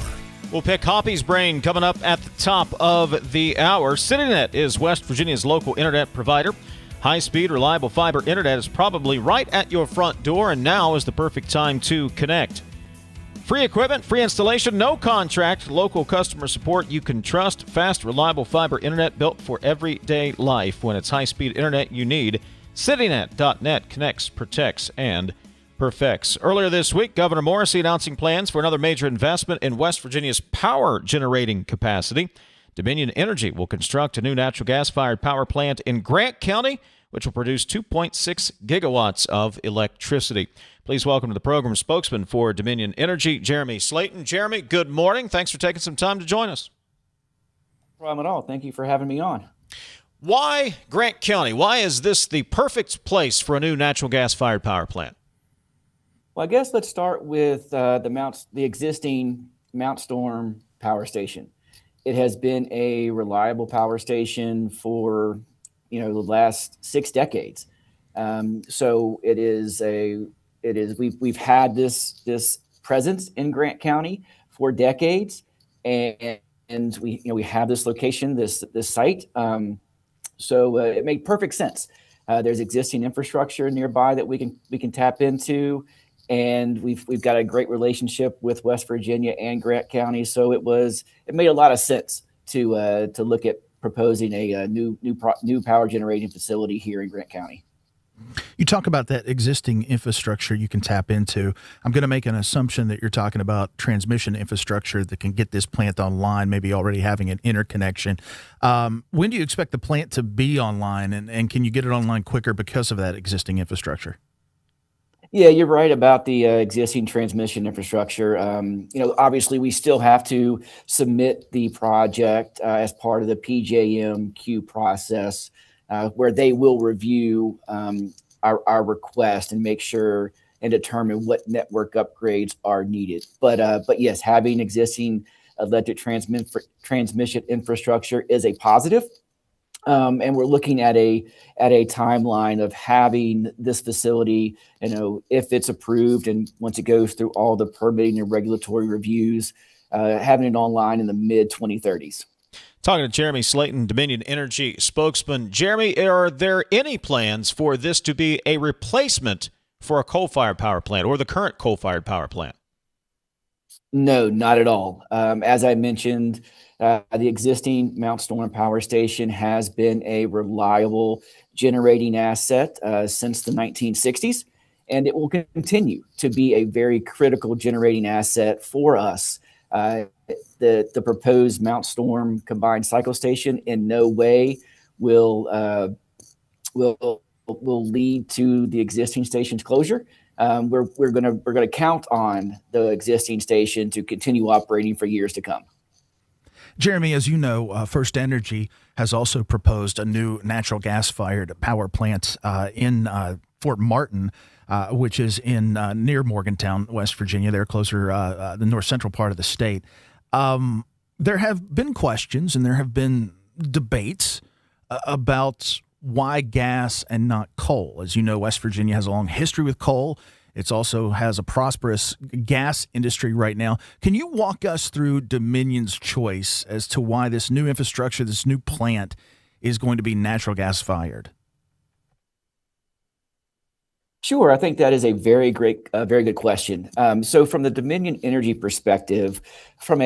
We'll pick Hoppy's brain coming up at the top of the hour. CityNet is West Virginia's local internet provider. High-speed, reliable fiber internet is probably right at your front door, and now is the perfect time to connect. Free equipment, free installation, no contract, local customer support you can trust, fast, reliable fiber internet built for everyday life. When it's high-speed internet you need, CityNet.net connects, protects, and perfects. Earlier this week, Governor Morrissey announcing plans for another major investment in West Virginia's power generating capacity. Dominion Energy will construct a new natural gas-fired power plant in Grant County, which will produce 2.6 gigawatts of electricity. Please welcome to the program spokesman for Dominion Energy, Jeremy Slayton. Jeremy, good morning. Thanks for taking some time to join us. No problem at all. Thank you for having me on. Why Grant County? Why is this the perfect place for a new natural gas-fired power plant? Well, I guess let's start with the existing Mount Storm power station. It has been a reliable power station for the last 6 decades. So we've had this presence in Grant County for decades, and we have this location, this site. So it made perfect sense. There's existing infrastructure nearby that we can tap into, and we've got a great relationship with West Virginia and Grant County. So it made a lot of sense to look at proposing a new power generating facility here in Grant County. You talk about that existing infrastructure you can tap into. I'm going to make an assumption that you're talking about transmission infrastructure that can get this plant online, maybe already having an interconnection. When do you expect the plant to be online, and can you get it online quicker because of that existing infrastructure? Yeah, you're right about the existing transmission infrastructure. Obviously, we still have to submit the project as part of the PJM process, where they will review our request and make sure and determine what network upgrades are needed. But yes, having existing electric transmission infrastructure is a positive. And we're looking at a timeline of having this facility, if it's approved and once it goes through all the permitting and regulatory reviews, having it online in the mid-2030s. Talking to Jeremy Slayton, Dominion Energy spokesman. Jeremy, are there any plans for this to be a replacement for a coal-fired power plant or the current coal-fired power plant? No, not at all. As I mentioned, the existing Mount Storm power station has been a reliable generating asset since the 1960s, and it will continue to be a very critical generating asset for us. The proposed Mount Storm combined cycle station in no way will will lead to the existing station's closure. We're gonna count on the existing station to continue operating for years to come. Jeremy, as you know, First Energy has also proposed a new natural gas-fired power plant in Fort Martin, which is in near Morgantown, West Virginia. They're closer the north central part of the state. There have been questions and there have been debates about why gas and not coal. As you know, West Virginia has a long history with coal. It also has a prosperous gas industry right now. Can you walk us through Dominion's choice as to why this new infrastructure, this new plant, is going to be natural gas fired? Sure, I think that is a very good question. So from the Dominion Energy perspective, for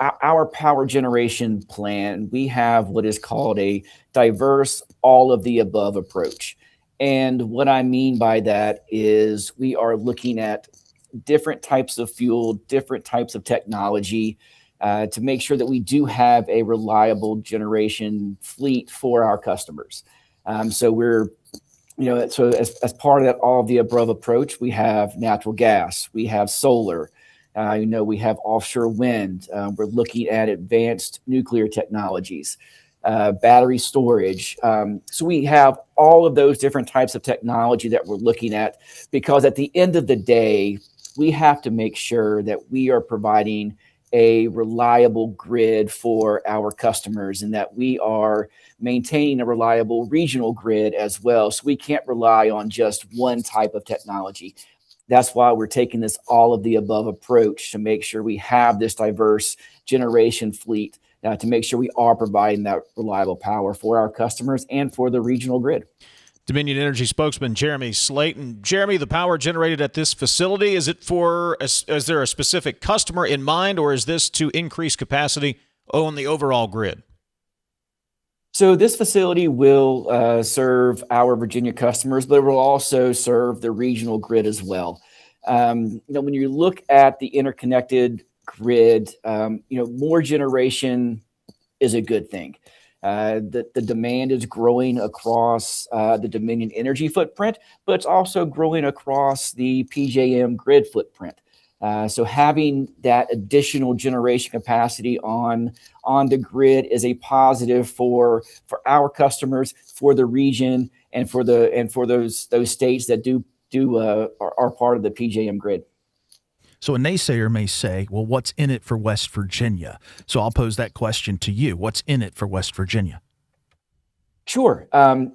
our power generation plan, we have what is called a diverse, all of the above approach. And what I mean by that is we are looking at different types of fuel, different types of technology to make sure that we do have a reliable generation fleet for our customers. So we're so as part of that all of the above approach, we have natural gas, we have solar, we have offshore wind. We're looking at advanced nuclear technologies, battery storage. So we have all of those different types of technology that we're looking at, because at the end of the day, we have to make sure that we are providing a reliable grid for our customers and that we are maintaining a reliable regional grid as well. So we can't rely on just one type of technology. That's why we're taking this all of the above approach to make sure we have this diverse generation fleet to make sure we are providing that reliable power for our customers and for the regional grid. Dominion Energy spokesman Jeremy Slayton. Jeremy, the power generated at this facility, is there a specific customer in mind, or is this to increase capacity on the overall grid? So this facility will serve our Virginia customers, but it will also serve the regional grid as well. When you look at the interconnected grid, more generation is a good thing. The demand is growing across the Dominion Energy footprint, but it's also growing across the PJM grid footprint. So having that additional generation capacity on the grid is a positive for our customers, for the region, and for those states that are part of the PJM grid. So a naysayer may say, well, what's in it for West Virginia? So I'll pose that question to you. What's in it for West Virginia? Sure.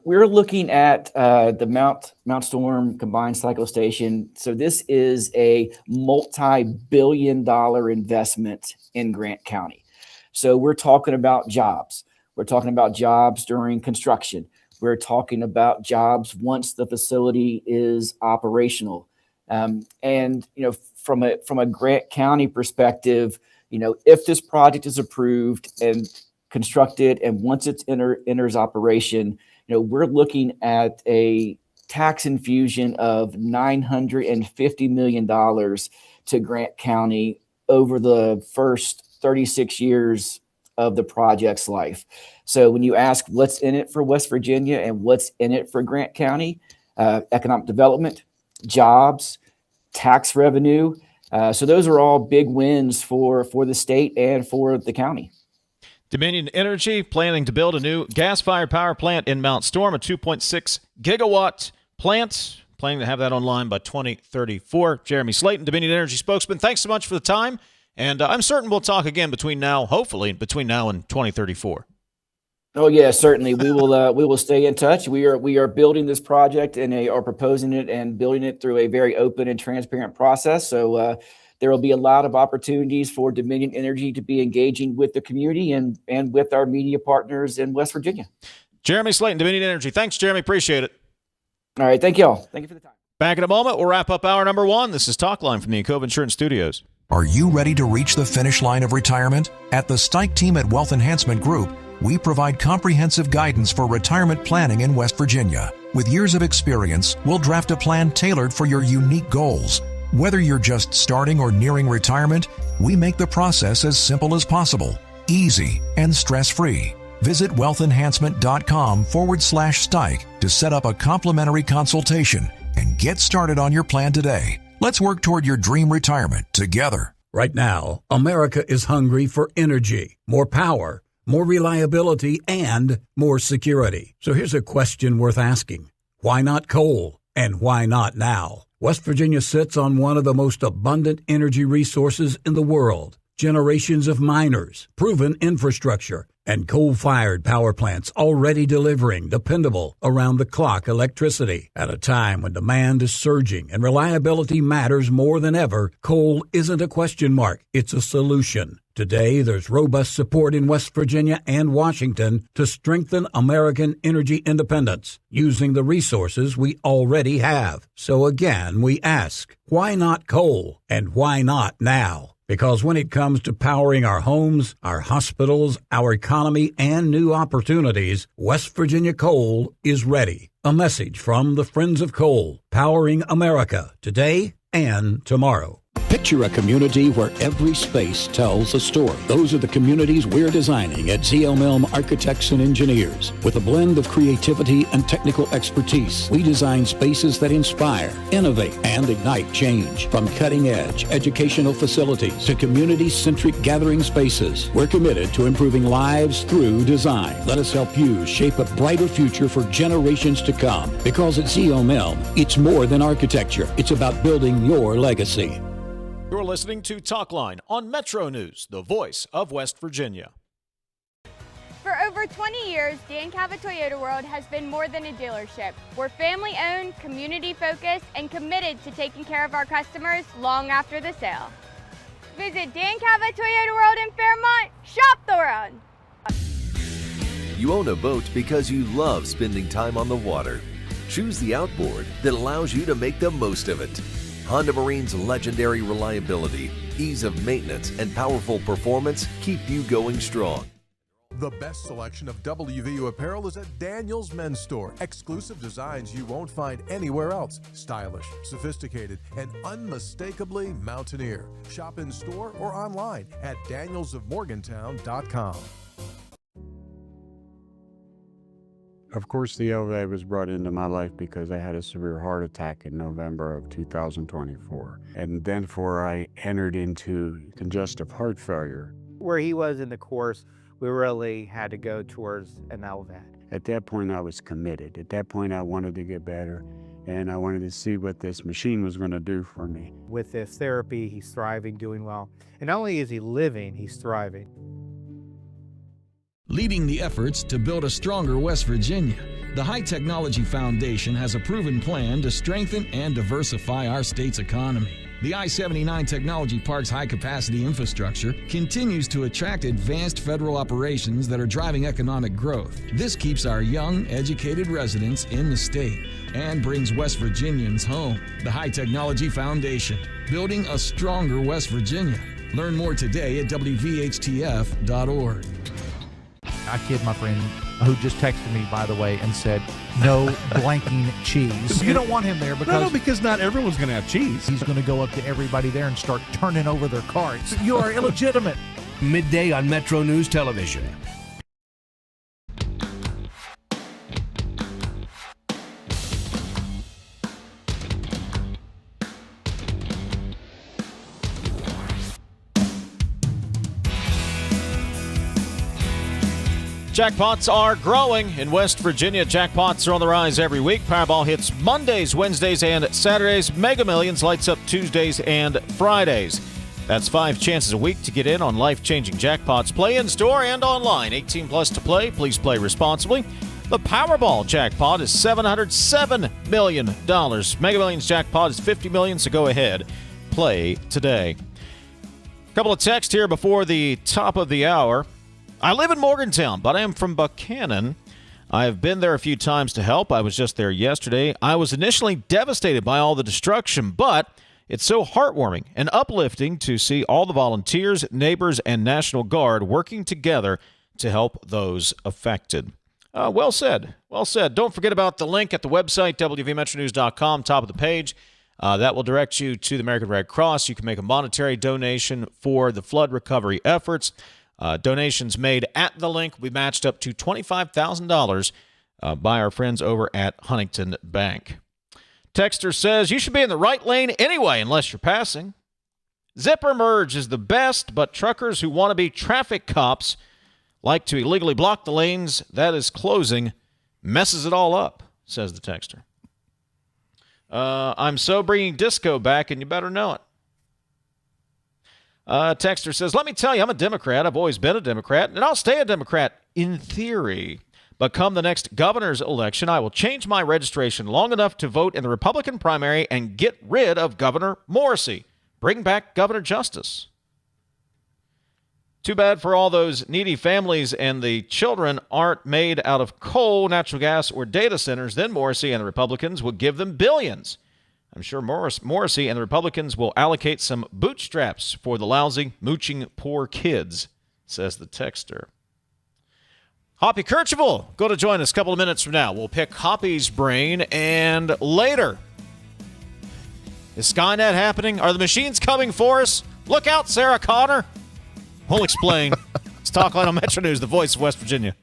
We're looking at the Mount Storm combined cycle station. So this is a multi-billion-dollar investment in Grant County. So we're talking about jobs. We're talking about jobs during construction. We're talking about jobs once the facility is operational. From a Grant County perspective, if this project is approved and constructed, and once it enters operation, we're looking at a tax infusion of $950 million to Grant County over the first 36 years of the project's life. So when you ask what's in it for West Virginia and what's in it for Grant County, economic development, jobs, tax revenue. So those are all big wins for the state and for the county. Dominion Energy planning to build a new gas-fired power plant in Mount Storm, a 2.6 gigawatt plant, planning to have that online by 2034. Jeremy Slayton, Dominion Energy spokesman, thanks so much for the time, and I'm certain we'll talk again hopefully between now and 2034. Oh yeah, certainly. We will stay in touch. We are building this project and are proposing it and building it through a very open and transparent process. So there will be a lot of opportunities for Dominion Energy to be engaging with the community and with our media partners in West Virginia. Jeremy Slayton, Dominion Energy. Thanks, Jeremy. Appreciate it. All right. Thank you all. Thank you for the time. Back in a moment. We'll wrap up hour number 1. This is Talkline from the Cove Insurance Studios. Are you ready to reach the finish line of retirement? At the Stike team at Wealth Enhancement Group, we provide comprehensive guidance for retirement planning in West Virginia. With years of experience, we'll draft a plan tailored for your unique goals. Whether you're just starting or nearing retirement, we make the process as simple as possible, easy, and stress-free. Visit wealthenhancement.com/Stike to set up a complimentary consultation and get started on your plan today. Let's work toward your dream retirement together. Right now, America is hungry for energy, more power, more reliability, and more security. So here's a question worth asking. Why not coal? And why not now? West Virginia sits on one of the most abundant energy resources in the world. Generations of miners, proven infrastructure, and coal-fired power plants already delivering dependable, around-the-clock electricity. At a time when demand is surging and reliability matters more than ever, coal isn't a question mark, it's a solution. Today, there's robust support in West Virginia and Washington to strengthen American energy independence using the resources we already have. So again, we ask, why not coal? And why not now? Because when it comes to powering our homes, our hospitals, our economy, and new opportunities, West Virginia Coal is ready. A message from the Friends of Coal, powering America today and tomorrow. Picture a community where every space tells a story. Those are the communities we're designing at ZL Milne Architects and Engineers. With a blend of creativity and technical expertise, we design spaces that inspire, innovate, and ignite change. From cutting-edge educational facilities to community-centric gathering spaces, we're committed to improving lives through design. Let us help you shape a brighter future for generations to come. Because at ZL Milne, it's more than architecture. It's about building your legacy. You're listening to Talkline on Metro News, the voice of West Virginia. For over 20 years, DanCava Toyota World has been more than a dealership. We're family-owned, community-focused, and committed to taking care of our customers long after the sale. Visit DanCava Toyota World in Fairmont. Shop the world! You own a boat because you love spending time on the water. Choose the outboard that allows you to make the most of it. Honda Marine's legendary reliability, ease of maintenance, and powerful performance keep you going strong. The best selection of WVU apparel is at Daniel's Men's Store. Exclusive designs you won't find anywhere else. Stylish, sophisticated, and unmistakably mountaineer. Shop in store or online at danielsofmorgantown.com. Of course, the LVA was brought into my life because I had a severe heart attack in November of 2024. And then I entered into congestive heart failure. Where he was in the course, we really had to go towards an LVAD. At that point, I was committed. At that point, I wanted to get better, and I wanted to see what this machine was going to do for me. With this therapy, he's thriving, doing well. And not only is he living, he's thriving. Leading the efforts to build a stronger West Virginia, the High Technology Foundation has a proven plan to strengthen and diversify our state's economy. The I-79 Technology Park's high-capacity infrastructure continues to attract advanced federal operations that are driving economic growth. This keeps our young, educated residents in the state and brings West Virginians home. The High Technology Foundation, building a stronger West Virginia. Learn more today at WVHTF.org. I kid my friend who just texted me, by the way, and said, no blanking cheese. You don't want him there because not everyone's going to have cheese. He's going to go up to everybody there and start turning over their carts. You are illegitimate. Midday on Metro News Television. Jackpots are growing in West Virginia. Jackpots are on the rise every week. Powerball hits Mondays, Wednesdays, and Saturdays. Mega Millions lights up Tuesdays and Fridays. That's 5 chances a week to get in on life-changing jackpots. Play in-store and online. 18 plus to play. Please play responsibly. The Powerball jackpot is $707 million. Mega Millions jackpot is $50 million, so go ahead. Play today. A couple of texts here before the top of the hour. I live in Morgantown, but I am from Buchanan. I have been there a few times to help. I was just there yesterday. I was initially devastated by all the destruction, but it's so heartwarming and uplifting to see all the volunteers, neighbors, and National Guard working together to help those affected. Well said. Well said. Don't forget about the link at the website, wvmetronews.com, top of the page. That will direct you to the American Red Cross. You can make a monetary donation for the flood recovery efforts. Donations made at the link will be matched up to $25,000 by our friends over at Huntington Bank. Texter says, you should be in the right lane anyway unless you're passing. Zipper merge is the best, but truckers who want to be traffic cops like to illegally block the lanes that is closing, messes it all up, says the texter. I'm so bringing disco back, and you better know it. Texter says, let me tell you, I'm a Democrat. I've always been a Democrat, and I'll stay a Democrat in theory. But come the next governor's election, I will change my registration long enough to vote in the Republican primary and get rid of Governor Morrissey. Bring back Governor Justice. Too bad for all those needy families and the children aren't made out of coal, natural gas, or data centers. Then Morrissey and the Republicans would give them billions. I'm sure Morrissey and the Republicans will allocate some bootstraps for the lousy, mooching poor kids, says the texter. Hoppy Kercheval, go to join us a couple of minutes from now. We'll pick Hoppy's brain, and later, is Skynet happening? Are the machines coming for us? Look out, Sarah Connor. We'll explain. It's Talkline on Metro News, the voice of West Virginia.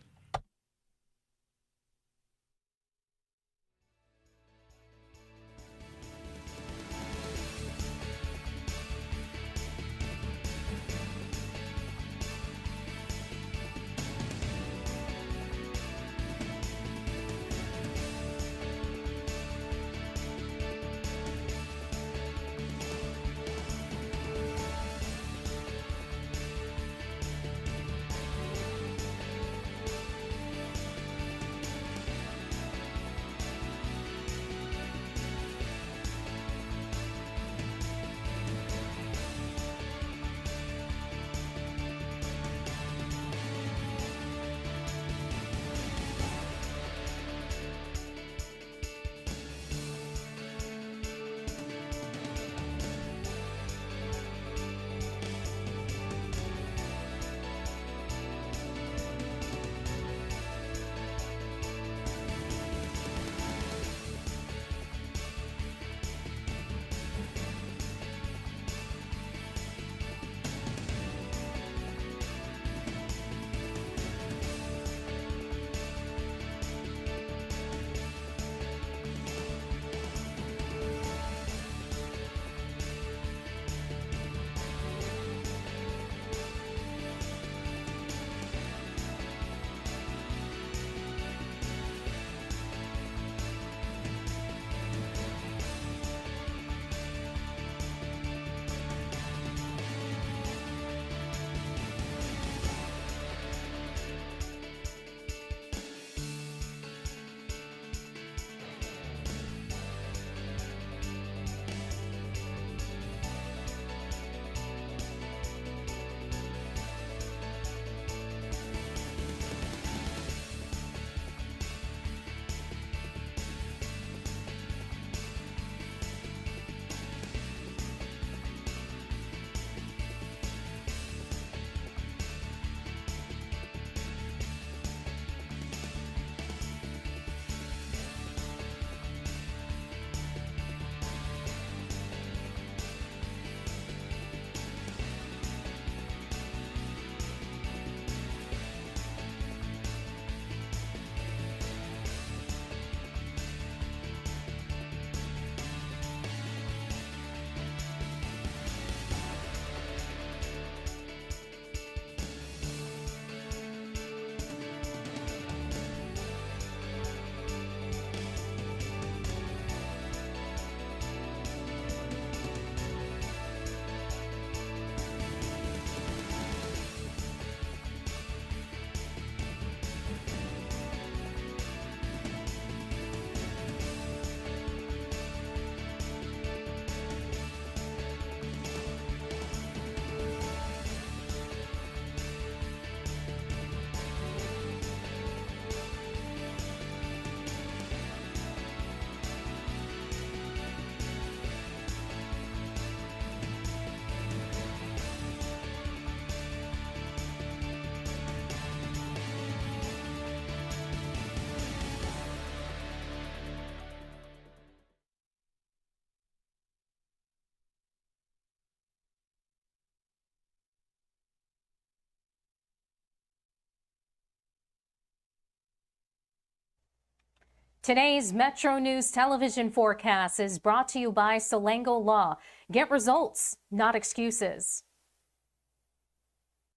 Today's Metro News television forecast is brought to you by Salango Law. Get results, not excuses.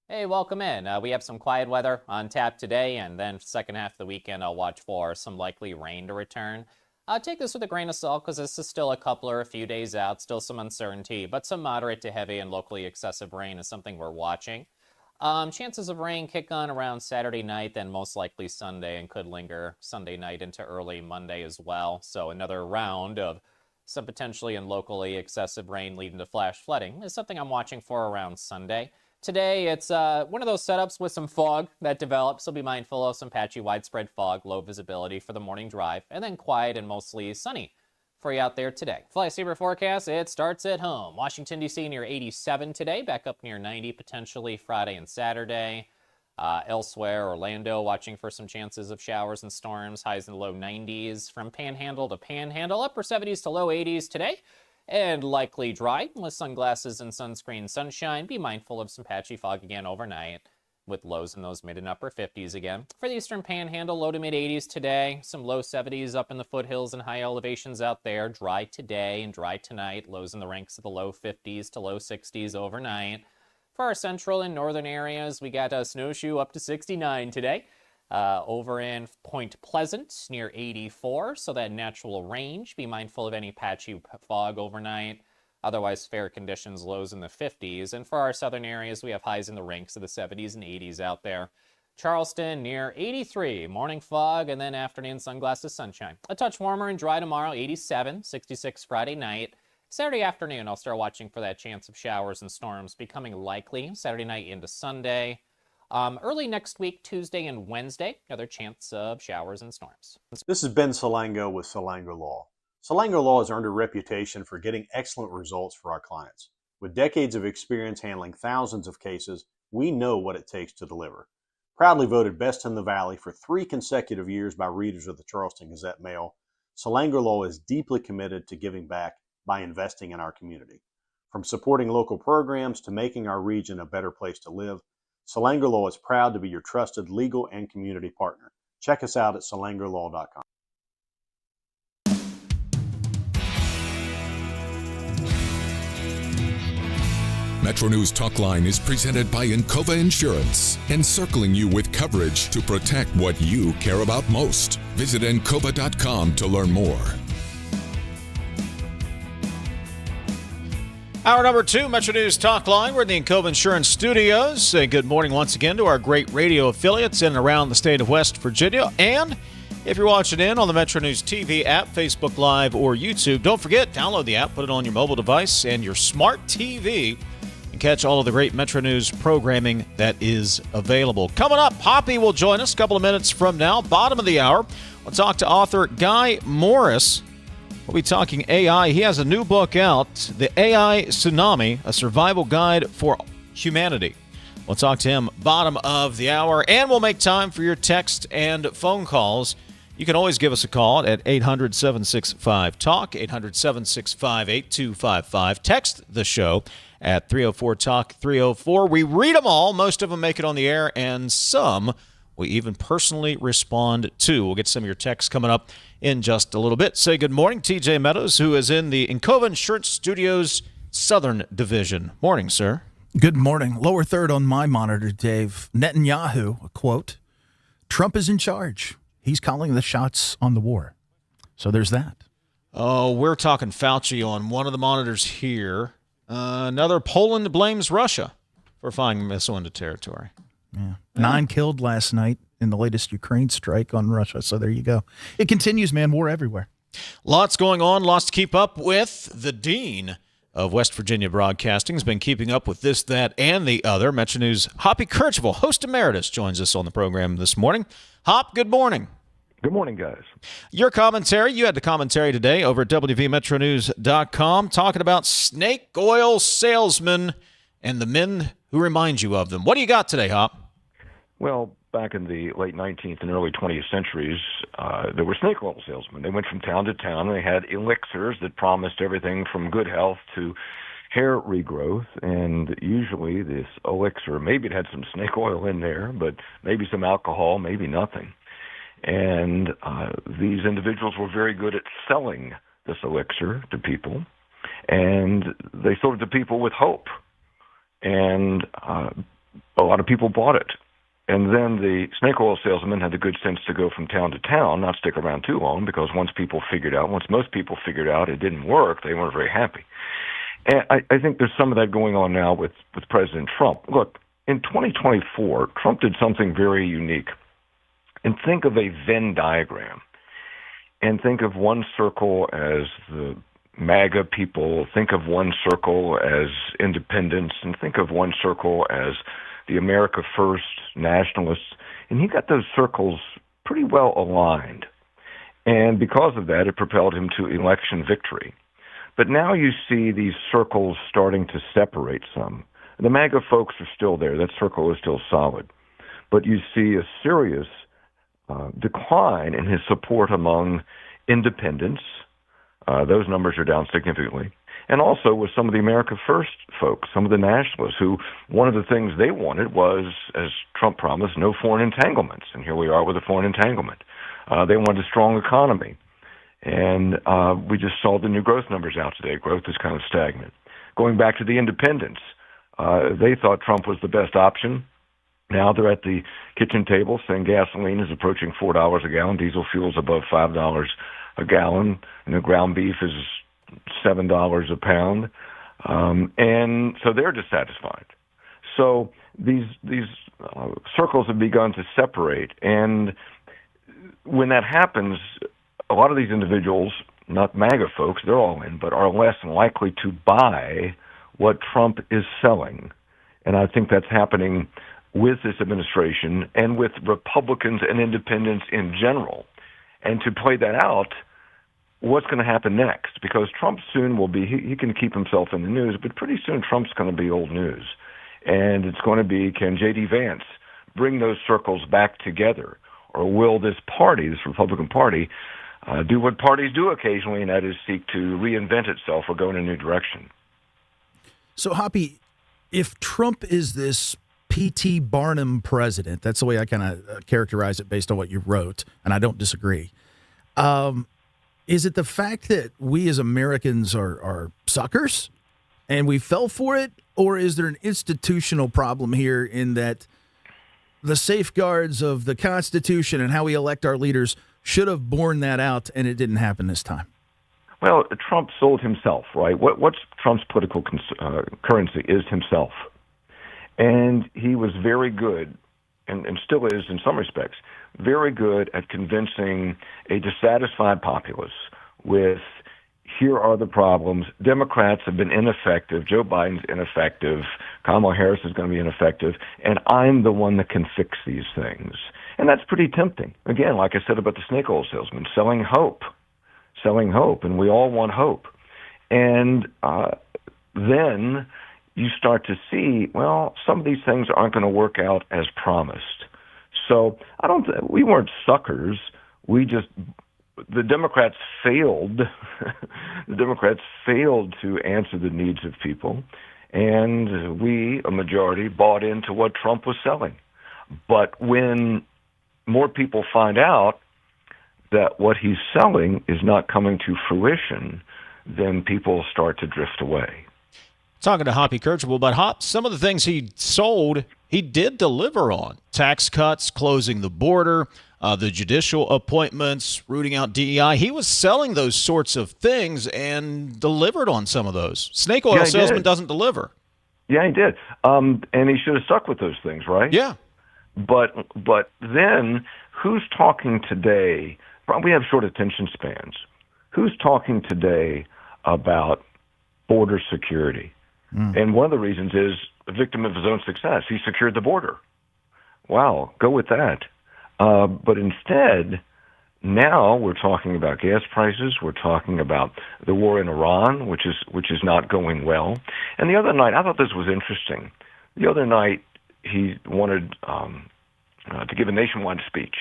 Hey, welcome in. We have some quiet weather on tap today, and then second half of the weekend, I'll watch for some likely rain to return. Take this with a grain of salt because this is still a few days out, still some uncertainty, but some moderate to heavy and locally excessive rain is something we're watching. Chances of rain kick on around Saturday night, then most likely Sunday, and could linger Sunday night into early Monday as well. So another round of some potentially and locally excessive rain leading to flash flooding is something I'm watching for around Sunday. Today, it's one of those setups with some fog that develops, so be mindful of some patchy widespread fog, low visibility for the morning drive, and then quiet and mostly sunny for you out there today. Fly Saver forecast, it starts at home. Washington, D.C. near 87 today, back up near 90 potentially Friday and Saturday. Elsewhere, Orlando watching for some chances of showers and storms, highs in the low 90s. From Panhandle to Panhandle, upper 70s to low 80s today. And likely dry with sunglasses and sunscreen sunshine. Be mindful of some patchy fog again overnight with lows in those mid and upper 50s again. For the eastern panhandle, low to mid 80s today. Some low 70s up in the foothills and high elevations out there. Dry today and dry tonight. Lows in the ranks of the low 50s to low 60s overnight. For our central and northern areas, we got a snowshoe up to 69 today. Over in Point Pleasant, near 84, so that natural range. Be mindful of any patchy fog overnight. Otherwise, fair conditions, lows in the 50s. And for our southern areas, we have highs in the ranks of the 70s and 80s out there. Charleston, near 83, morning fog, and then afternoon sunglasses, sunshine. A touch warmer and dry tomorrow, 87, 66 Friday night. Saturday afternoon, I'll start watching for that chance of showers and storms becoming likely Saturday night into Sunday. Early next week, Tuesday and Wednesday, another chance of showers and storms. This is Ben Salango with Salango Law. Salango Law has earned a reputation for getting excellent results for our clients. With decades of experience handling thousands of cases, we know what it takes to deliver. Proudly voted best in the Valley for 3 consecutive years by readers of the Charleston Gazette-Mail, Salango Law is deeply committed to giving back by investing in our community. From supporting local programs to making our region a better place to live, Salango Law is proud to be your trusted legal and community partner. Check us out at salangolaw.com. MetroNews Talkline is presented by Encova Insurance, encircling you with coverage to protect what you care about most. Visit Encova.com to learn more. Hour number 2, Metro News Talkline. We're in the Encova Insurance Studios. Good morning once again to our great radio affiliates in and around the state of West Virginia. And if you're watching in on the Metro News TV app, Facebook Live, or YouTube, don't forget, download the app, put it on your mobile device and your smart TV, and catch all of the great Metro News programming that is available. Coming up, Hoppy will join us a couple of minutes from now, bottom of the hour. We'll talk to author Guy Morris. We'll be talking AI. He has a new book out, The AI Tsunami, a survival guide for humanity. We'll talk to him bottom of the hour, and we'll make time for your text and phone calls. You can always give us a call at 800-765-TALK, 800-765-8255. Text the show at 304-TALK-304. We read them all. Most of them make it on the air, and some we even personally respond to. We'll get some of your texts coming up in just a little bit. Say good morning, TJ Meadows, who is in the Encova Insurance Studios Southern Division. Morning, sir. Good morning. Lower third on my monitor, Dave. Netanyahu, a quote, Trump is in charge. He's calling the shots on the war. So there's that. Oh, we're talking Fauci on one of the monitors here. Another, Poland blames Russia for firing a missile into territory. Yeah. 9 killed last night in the latest Ukraine strike on Russia. So there you go. It continues, man. War everywhere. Lots going on. Lots to keep up with. The dean of West Virginia Broadcasting has been keeping up with this, that, and the other. Metro News' Hoppy Kercheval, host emeritus, joins us on the program this morning. Hop, good morning. Good morning, guys. Your commentary, you had the commentary today over at WVMetroNews.com talking about snake oil salesmen and the men who remind you of them. What do you got today, Hop? Well, back in the late 19th and early 20th centuries, there were snake oil salesmen. They went from town to town, and they had elixirs that promised everything from good health to hair regrowth, and usually this elixir, maybe it had some snake oil in there, but maybe some alcohol, maybe nothing. And these individuals were very good at selling this elixir to people, and they sold it to people with hope. And a lot of people bought it. And then the snake oil salesman had the good sense to go from town to town, not stick around too long, because once most people figured out it didn't work, they weren't very happy. And I think there's some of that going on now with President Trump. Look, in 2024, Trump did something very unique. And think of a Venn diagram. And think of one circle as the MAGA people, think of one circle as independents, and think of one circle as the America First nationalists. And he got those circles pretty well aligned. And because of that, it propelled him to election victory. But now you see these circles starting to separate some. The MAGA folks are still there. That circle is still solid. But you see a serious decline in his support among independents. Those numbers are down significantly. And also with some of the America First folks, some of the nationalists, who one of the things they wanted was, as Trump promised, no foreign entanglements. And here we are with a foreign entanglement. They wanted a strong economy. And we just saw the new growth numbers out today. Growth is kind of stagnant. Going back to the independents, they thought Trump was the best option. Now they're at the kitchen table saying gasoline is approaching $4 a gallon, diesel fuel is above $5 a gallon, and ground beef is $7 a pound, and so they're dissatisfied. So these circles have begun to separate, and when that happens, a lot of these individuals, not MAGA folks, they're all in, but are less likely to buy what Trump is selling. And I think that's happening with this administration and with Republicans and independents in general. And to play that out, what's going to happen next? Because Trump soon will be, he can keep himself in the news, but pretty soon Trump's going to be old news. And it's going to be, can J.D. Vance bring those circles back together? Or will this party, this Republican Party, do what parties do occasionally, and that is seek to reinvent itself or go in a new direction? So, Hoppy, if Trump is this P.T. Barnum president, that's the way I kind of characterize it based on what you wrote, and I don't disagree. Is it the fact that we as Americans are suckers and we fell for it, or is there an institutional problem here in that the safeguards of the Constitution and how we elect our leaders should have borne that out, and it didn't happen this time? Well, Trump sold himself, right? What's Trump's political currency is himself. And he was very good, and still is in some respects, very good at convincing a dissatisfied populace with, here are the problems. Democrats have been ineffective. Joe Biden's ineffective. Kamala Harris is going to be ineffective. And I'm the one that can fix these things. And that's pretty tempting. Again, like I said about the snake oil salesman, selling hope. And we all want hope. And then you start to see, well, some of these things aren't going to work out as promised. So we weren't suckers. The Democrats failed. The Democrats failed to answer the needs of people. And we, a majority, bought into what Trump was selling. But when more people find out that what he's selling is not coming to fruition, then people start to drift away. Talking to Hoppy Kercheval, but some of the things he sold, he did deliver on. Tax cuts, closing the border, the judicial appointments, rooting out DEI. He was selling those sorts of things and delivered on some of those. Snake oil salesman doesn't deliver. Yeah, he did. And he should have stuck with those things, right? Yeah. But then who's talking today? We have short attention spans. Who's talking today about border security? And one of the reasons is a victim of his own success. He secured the border. Wow, go with that. But instead, now we're talking about gas prices. We're talking about the war in Iran, which is not going well. And the other night, I thought this was interesting. The other night, he wanted to give a nationwide speech.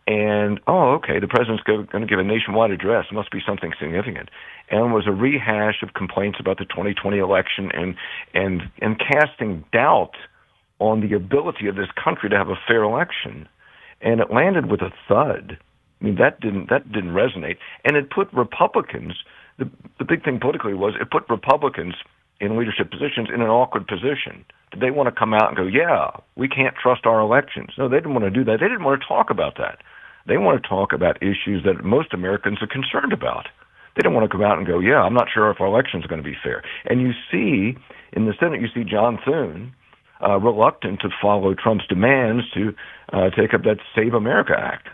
And, the president's going to give a nationwide address. It must be something significant. And it was a rehash of complaints about the 2020 election and casting doubt on the ability of this country to have a fair election. and it landed with a thud. I mean, that didn't resonate, and it put Republicans. The big thing politically was it put Republicans in leadership positions in an awkward position. Did they want to come out and go, yeah, we can't trust our elections? No, they didn't want to do that. They didn't want to talk about that. They want to talk about issues that most Americans are concerned about. They don't want to come out and go, yeah, I'm not sure if our elections are going to be fair. And you see, in the Senate, you see John Thune reluctant to follow Trump's demands to take up that Save America Act.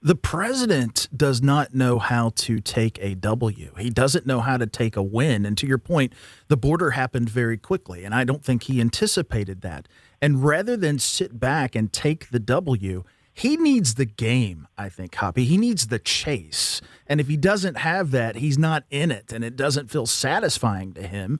The president does not know how to take a W. He doesn't know how to take a win. And to your point, the border happened very quickly, and I don't think he anticipated that. And rather than sit back and take the W, he needs the game, I think, Hoppy. He needs the chase. And if he doesn't have that, he's not in it, and it doesn't feel satisfying to him.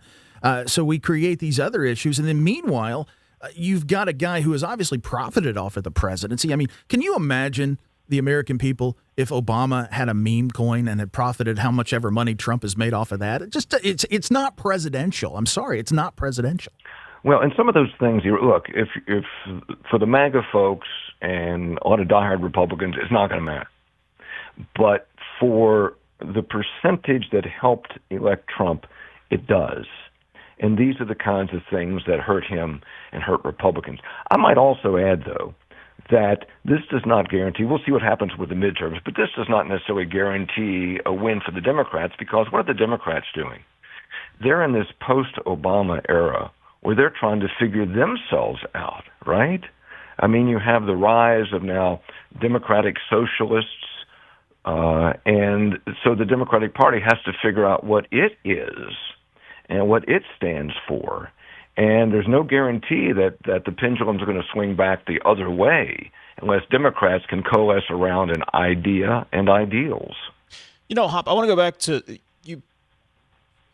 So we create these other issues. And then meanwhile, you've got a guy who has obviously profited off of the presidency. I mean, can you imagine the American people if Obama had a meme coin and had profited how much ever money Trump has made off of that? It's not presidential. I'm sorry, it's not presidential. Well, and some of those things, look, if for the MAGA folks and a lot of diehard Republicans, it's not going to matter. But for the percentage that helped elect Trump, it does. And these are the kinds of things that hurt him and hurt Republicans. I might also add, though, that this does not guarantee, we'll see what happens with the midterms, but this does not necessarily guarantee a win for the Democrats, because what are the Democrats doing? They're in this post-Obama era where they're trying to figure themselves out, right? I mean, you have the rise of now Democratic socialists, and so the Democratic Party has to figure out what it is and what it stands for. And there's no guarantee that the pendulums are going to swing back the other way unless Democrats can coalesce around an idea and ideals. You know, Hop, I want to go back to you.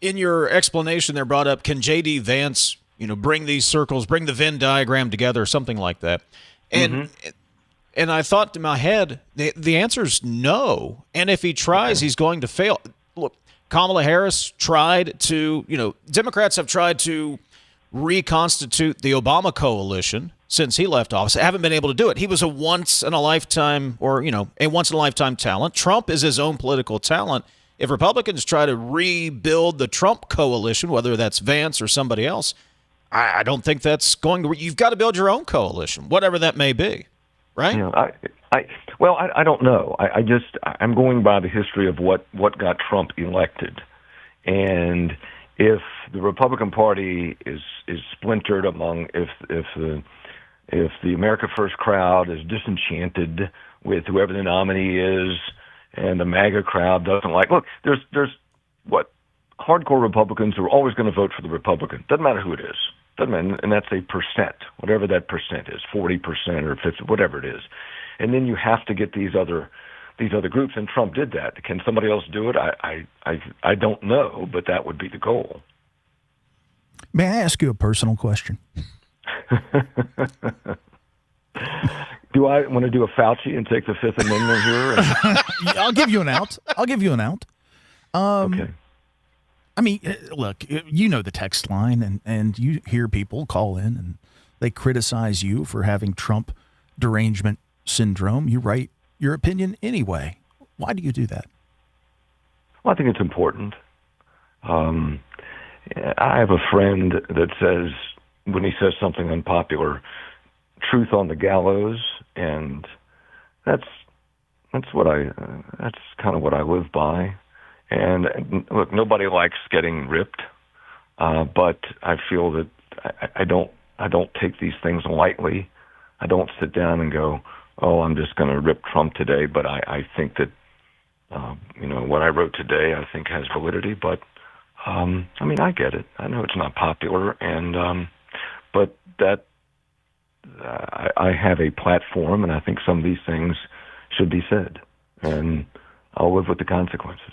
In your explanation there brought up, can J.D. Vance, bring these circles, bring the Venn diagram together, or something like that? And and I thought in my head, the answer's no. And if he tries, he's going to fail. Look, Kamala Harris tried to, Democrats have tried to reconstitute the Obama coalition since he left office. They haven't been able to do it. He was a once-in-a-lifetime talent. Trump is his own political talent. If Republicans try to rebuild the Trump coalition, whether that's Vance or somebody else, I don't think that's going to – you've got to build your own coalition, whatever that may be, right? I don't know. I'm going by the history of what got Trump elected. And if the Republican Party is splintered among if the America First crowd is disenchanted with whoever the nominee is, and the MAGA crowd doesn't like, look, there's hardcore Republicans who are always going to vote for the Republican. Doesn't matter who it is. Doesn't matter, and that's a percent, whatever that percent is, 40% or 50%, whatever it is. And then you have to get these other groups, and Trump did that. Can somebody else do it? I don't know, but that would be the goal. May I ask you a personal question? Do I want to do a Fauci and take the Fifth Amendment here? I'll give you an out. Okay. I mean, look, you know the text line, and you hear people call in, and they criticize you for having Trump derangement syndrome. You write your opinion anyway. Why do you do that? Well, I think it's important. I have a friend that says, when he says something unpopular, truth on the gallows, and that's kind of what I live by. And look, nobody likes getting ripped, but I feel that I don't take these things lightly. I don't sit down and go, oh, I'm just going to rip Trump today. But I think that what I wrote today I think has validity. But I get it. I know it's not popular, and but that I have a platform, and I think some of these things should be said, and I'll live with the consequences.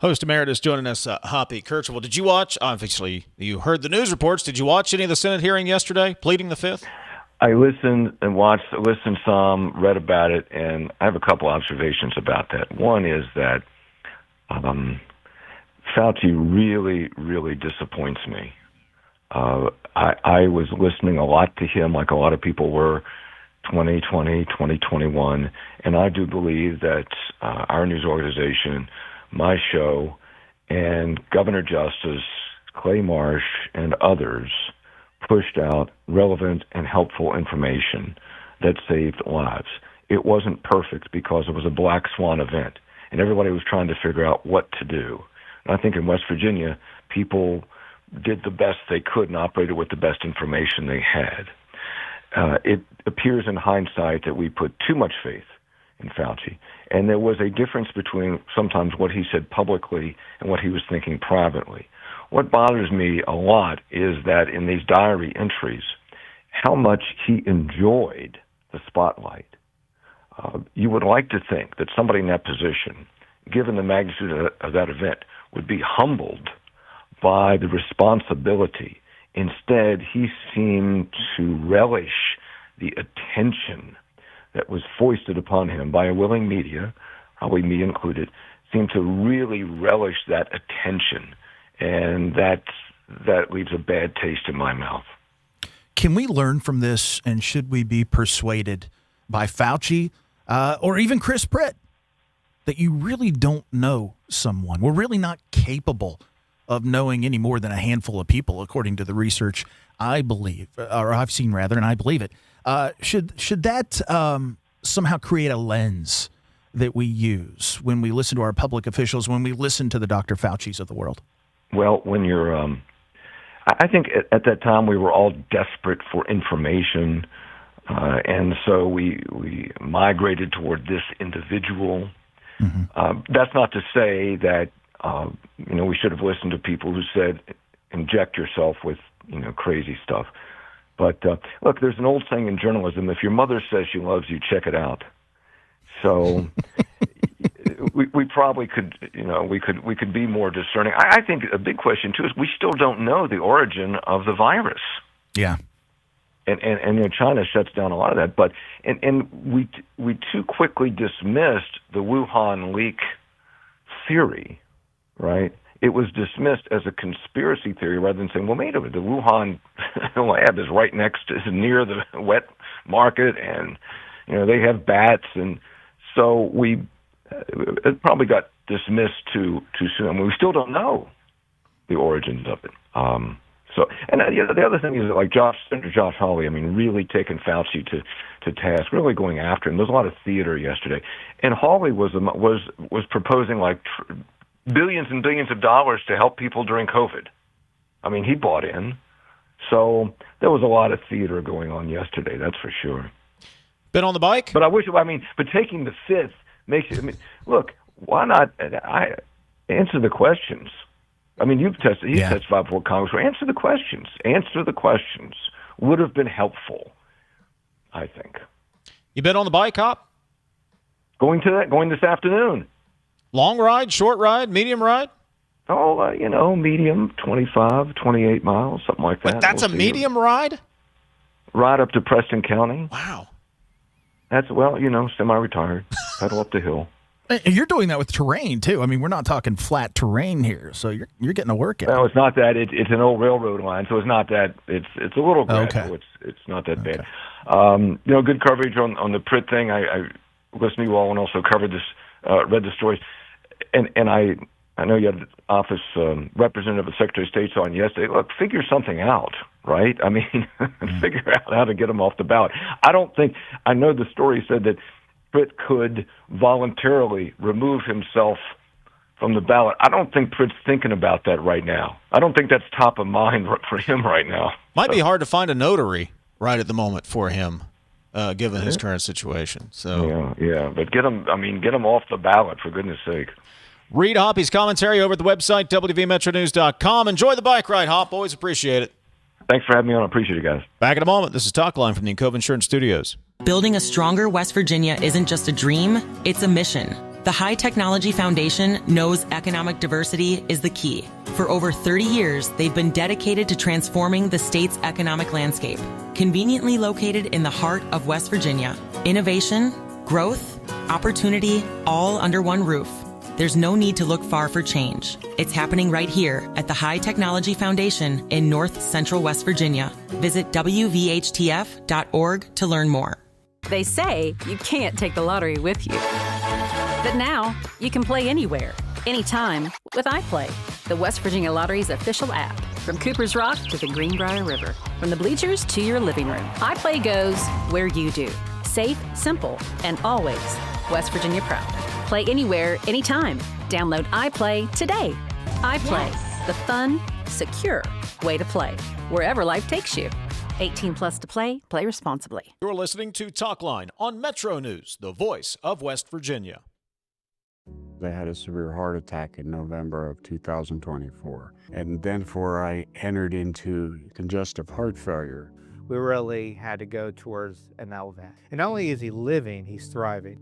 Host Emeritus joining us, Hoppy Kercheval. Did you watch, obviously, you heard the news reports. Did you watch any of the Senate hearing yesterday, pleading the Fifth? I listened some, read about it, and I have a couple observations about that. One is that Fauci really, really disappoints me. I was listening a lot to him, like a lot of people were, 2020, 2021, and I do believe that our news organization, my show, and Governor Justice Clay Marsh and others pushed out relevant and helpful information that saved lives. It wasn't perfect because it was a black swan event, and everybody was trying to figure out what to do. And I think in West Virginia, people did the best they could and operated with the best information they had. It appears in hindsight that we put too much faith in Fauci, and there was a difference between sometimes what he said publicly and what he was thinking privately. What bothers me a lot is that in these diary entries, how much he enjoyed the spotlight. You would like to think that somebody in that position, given the magnitude of that event, would be humbled by the responsibility. Instead, he seemed to relish the attention that was foisted upon him by a willing media, probably me included, seemed to really relish that attention. And that leaves a bad taste in my mouth. Can we learn from this, and should we be persuaded by Fauci or even Chris Pritt that you really don't know someone? We're really not capable of knowing any more than a handful of people, according to the research I believe, or I've seen rather, and I believe it. Should that somehow create a lens that we use when we listen to our public officials, when we listen to the Dr. Fauci's of the world? Well, when you're, I think at that time we were all desperate for information, and so we migrated toward this individual. Mm-hmm. That's not to say that we should have listened to people who said inject yourself with crazy stuff. But look, there's an old saying in journalism: if your mother says she loves you, check it out. So we probably could, we could be more discerning. I think a big question too is we still don't know the origin of the virus. Yeah. And China shuts down a lot of that, but we too quickly dismissed the Wuhan leak theory, right? It was dismissed as a conspiracy theory rather than saying, well, wait a minute, the Wuhan lab is right near the wet market, and they have bats, and so it probably got dismissed too soon. I mean, we still don't know the origins of it. And the other thing is that, like Senator Josh Hawley, I mean, really taking Fauci to task, really going after him. There was a lot of theater yesterday, and Hawley was proposing like billions and billions of dollars to help people during COVID. I mean, he bought in. So there was a lot of theater going on yesterday, that's for sure. Been on the bike? But but taking the fifth makes it, look, why not answer the questions? I mean, you've testified before Congress. Answer the questions. Answer the questions. Would have been helpful, I think. You been on the bike, Hop? Going this afternoon. Long ride, short ride, medium ride? Oh, medium, 25, 28 miles, something like that. But that's a medium ride? Ride up to Preston County. Wow. That's, semi-retired. Pedal up the hill. And you're doing that with terrain, too. I mean, we're not talking flat terrain here, so you're getting a workout. No, it's not that. It's an old railroad line, so it's not that. It's a little gradual. Okay. It's not that bad. Good coverage on the Pritt thing. I listened to you all and also covered this, read the stories. And I know you had the office representative of the Secretary of State on yesterday. Look, figure something out, right? I mean, figure out how to get them off the ballot. I know the story said that Pritt could voluntarily remove himself from the ballot. I don't think Pritt's thinking about that right now. I don't think that's top of mind for him right now. Might be hard to find a notary right at the moment for him, given his current situation. So yeah, but get him off the ballot, for goodness sake. Read Hoppy's commentary over at the website, WVMetroNews.com. Enjoy the bike ride, Hop. Always appreciate it. Thanks for having me on. I appreciate it, guys. Back in a moment. This is Talkline from the Encova Insurance Studios. Building a stronger West Virginia isn't just a dream, it's a mission. The High Technology Foundation knows economic diversity is the key. For over 30 years, they've been dedicated to transforming the state's economic landscape. Conveniently located in the heart of West Virginia, innovation, growth, opportunity, all under one roof. There's no need to look far for change. It's happening right here at the High Technology Foundation in North Central West Virginia. Visit WVHTF.org to learn more. They say you can't take the lottery with you. But now, you can play anywhere, anytime with iPlay, the West Virginia Lottery's official app. From Cooper's Rock to the Greenbrier River, from the bleachers to your living room, iPlay goes where you do. Safe, simple, and always West Virginia proud. Play anywhere, anytime. Download iPlay today. iPlay, the fun, secure way to play, wherever life takes you. 18 plus to play. Play responsibly. You're listening to Talkline on Metro News, the voice of West Virginia. I had a severe heart attack in November of 2024. And then I entered into congestive heart failure. We really had to go towards an LVAD. And not only is he living, he's thriving.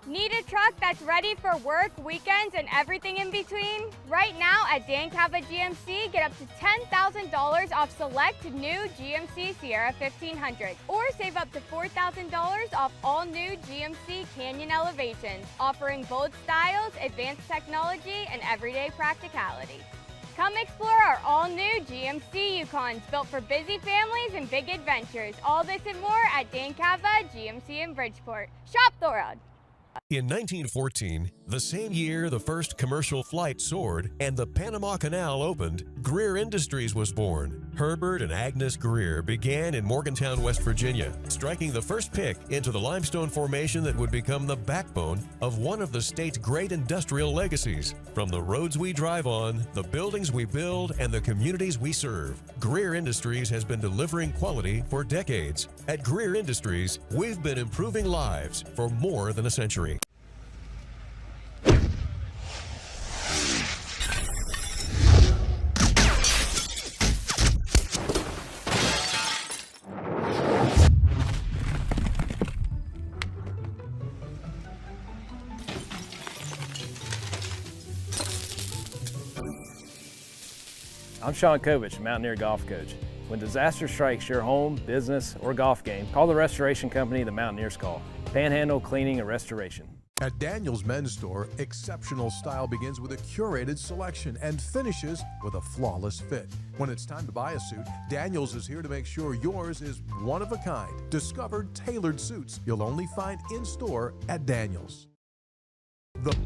Need a truck that's ready for work, weekends, and everything in between? Right now at Kayla GMC, get up to $10,000 off select new GMC Sierra 1500, or save up to $4,000 off all new GMC Canyon Elevations, offering bold styles, advanced technology, and everyday practicality. Come explore our all-new GMC Yukons, built for busy families and big adventures. All this and more at Kayla GMC in Bridgeport. Shop Thorold. In 1914, the same year the first commercial flight soared and the Panama Canal opened, Greer Industries was born. Herbert and Agnes Greer began in Morgantown, West Virginia, striking the first pick into the limestone formation that would become the backbone of one of the state's great industrial legacies. From the roads we drive on, the buildings we build, and the communities we serve, Greer Industries has been delivering quality for decades. At Greer Industries, we've been improving lives for more than a century. I'm Sean Kovich, Mountaineer Golf Coach. When disaster strikes your home, business, or golf game, call the restoration company the Mountaineers call. Panhandle Cleaning and Restoration. At Daniel's Men's Store, exceptional style begins with a curated selection and finishes with a flawless fit. When it's time to buy a suit, Daniel's is here to make sure yours is one of a kind. Discover tailored suits you'll only find in store at Daniel's. The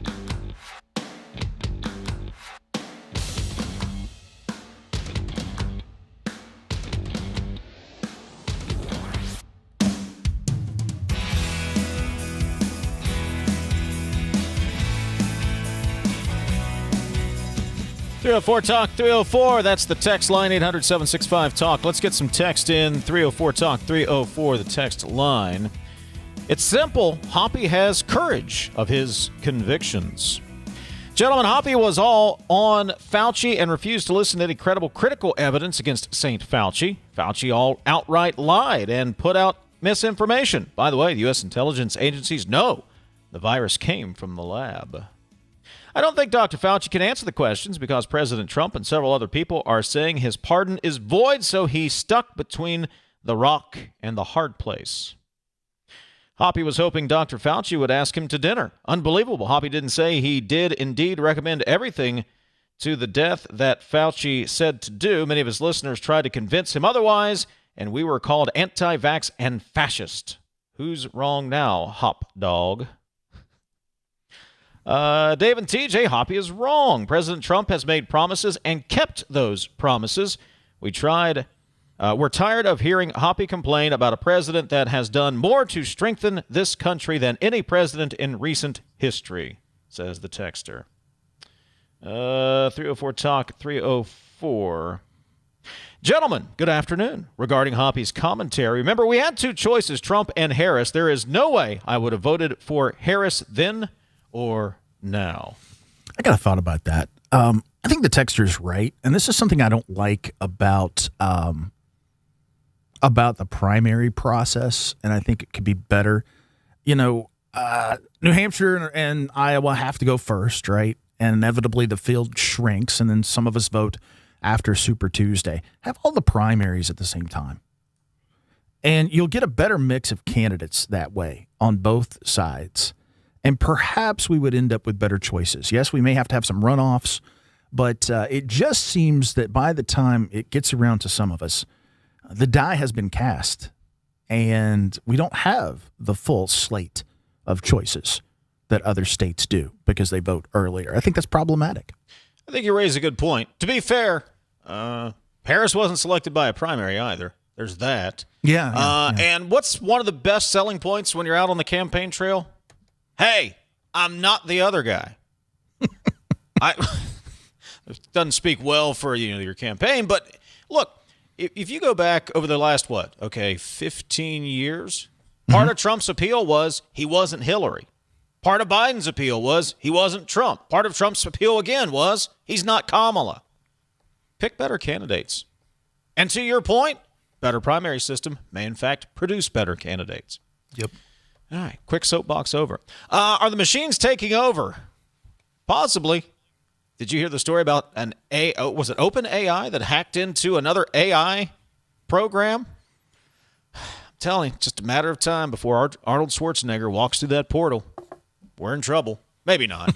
304 Talk 304. That's the text line, 800-765-TALK. Let's get some text in. 304 Talk 304, the text line. It's simple. Hoppy has courage of his convictions. Gentlemen, Hoppy was all on Fauci and refused to listen to any credible critical evidence against St. Fauci. Fauci all outright lied and put out misinformation. By the way, the U.S. intelligence agencies know the virus came from the lab. I don't think Dr. Fauci can answer the questions because President Trump and several other people are saying his pardon is void, so he's stuck between the rock and the hard place. Hoppy was hoping Dr. Fauci would ask him to dinner. Unbelievable. Hoppy didn't say he did indeed recommend everything to the death that Fauci said to do. Many of his listeners tried to convince him otherwise, and we were called anti-vax and fascist. Who's wrong now, hop dog? Dave and TJ, Hoppy is wrong. President Trump has made promises and kept those promises. We're tired of hearing Hoppy complain about a president that has done more to strengthen this country than any president in recent history, says the texter. 304 Talk 304. Gentlemen, good afternoon. Regarding Hoppy's commentary, remember we had two choices, Trump and Harris. There is no way I would have voted for Harris then or now. I got a thought about that. I think the texter's right, and this is something I don't like about the primary process, and I think it could be better. You know, New Hampshire and Iowa have to go first, right? And inevitably the field shrinks, and then some of us vote after Super Tuesday. Have all the primaries at the same time. And you'll get a better mix of candidates that way on both sides. And perhaps we would end up with better choices. Yes, we may have to have some runoffs, but it just seems that by the time it gets around to some of us, the die has been cast. and we don't have the full slate of choices that other states do because they vote earlier. I think that's problematic. I think you raise a good point. To be fair, Harris wasn't selected by a primary either. There's that. Yeah. And what's one of the best selling points when you're out on the campaign trail? Hey, I'm not the other guy. It doesn't speak well for your campaign, but look, if you go back over the last 15 years, part of Trump's appeal was he wasn't Hillary. Part of Biden's appeal was he wasn't Trump. Part of Trump's appeal again was he's not Kamala. Pick better candidates. And to your point, better primary system may in fact produce better candidates. Yep. All right, quick soapbox over. Are the machines taking over? Possibly. Did you hear the story about was it OpenAI that hacked into another AI program? I'm telling you, just a matter of time before Arnold Schwarzenegger walks through that portal. We're in trouble. Maybe not.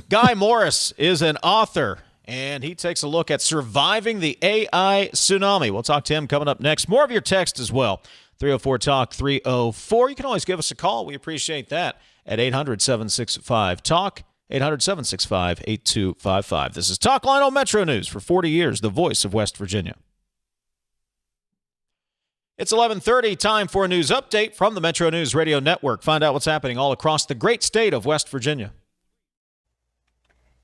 Guy Morris is an author, and he takes a look at surviving the AI tsunami. We'll talk to him coming up next. More of your text as well. 304-TALK-304. You can always give us a call. We appreciate that at 800-765-TALK. 800-765-8255. This is Talkline on Metro News for 40 years, the voice of West Virginia. It's 11:30, time for a news update from the Metro News Radio Network. Find out what's happening all across the great state of West Virginia.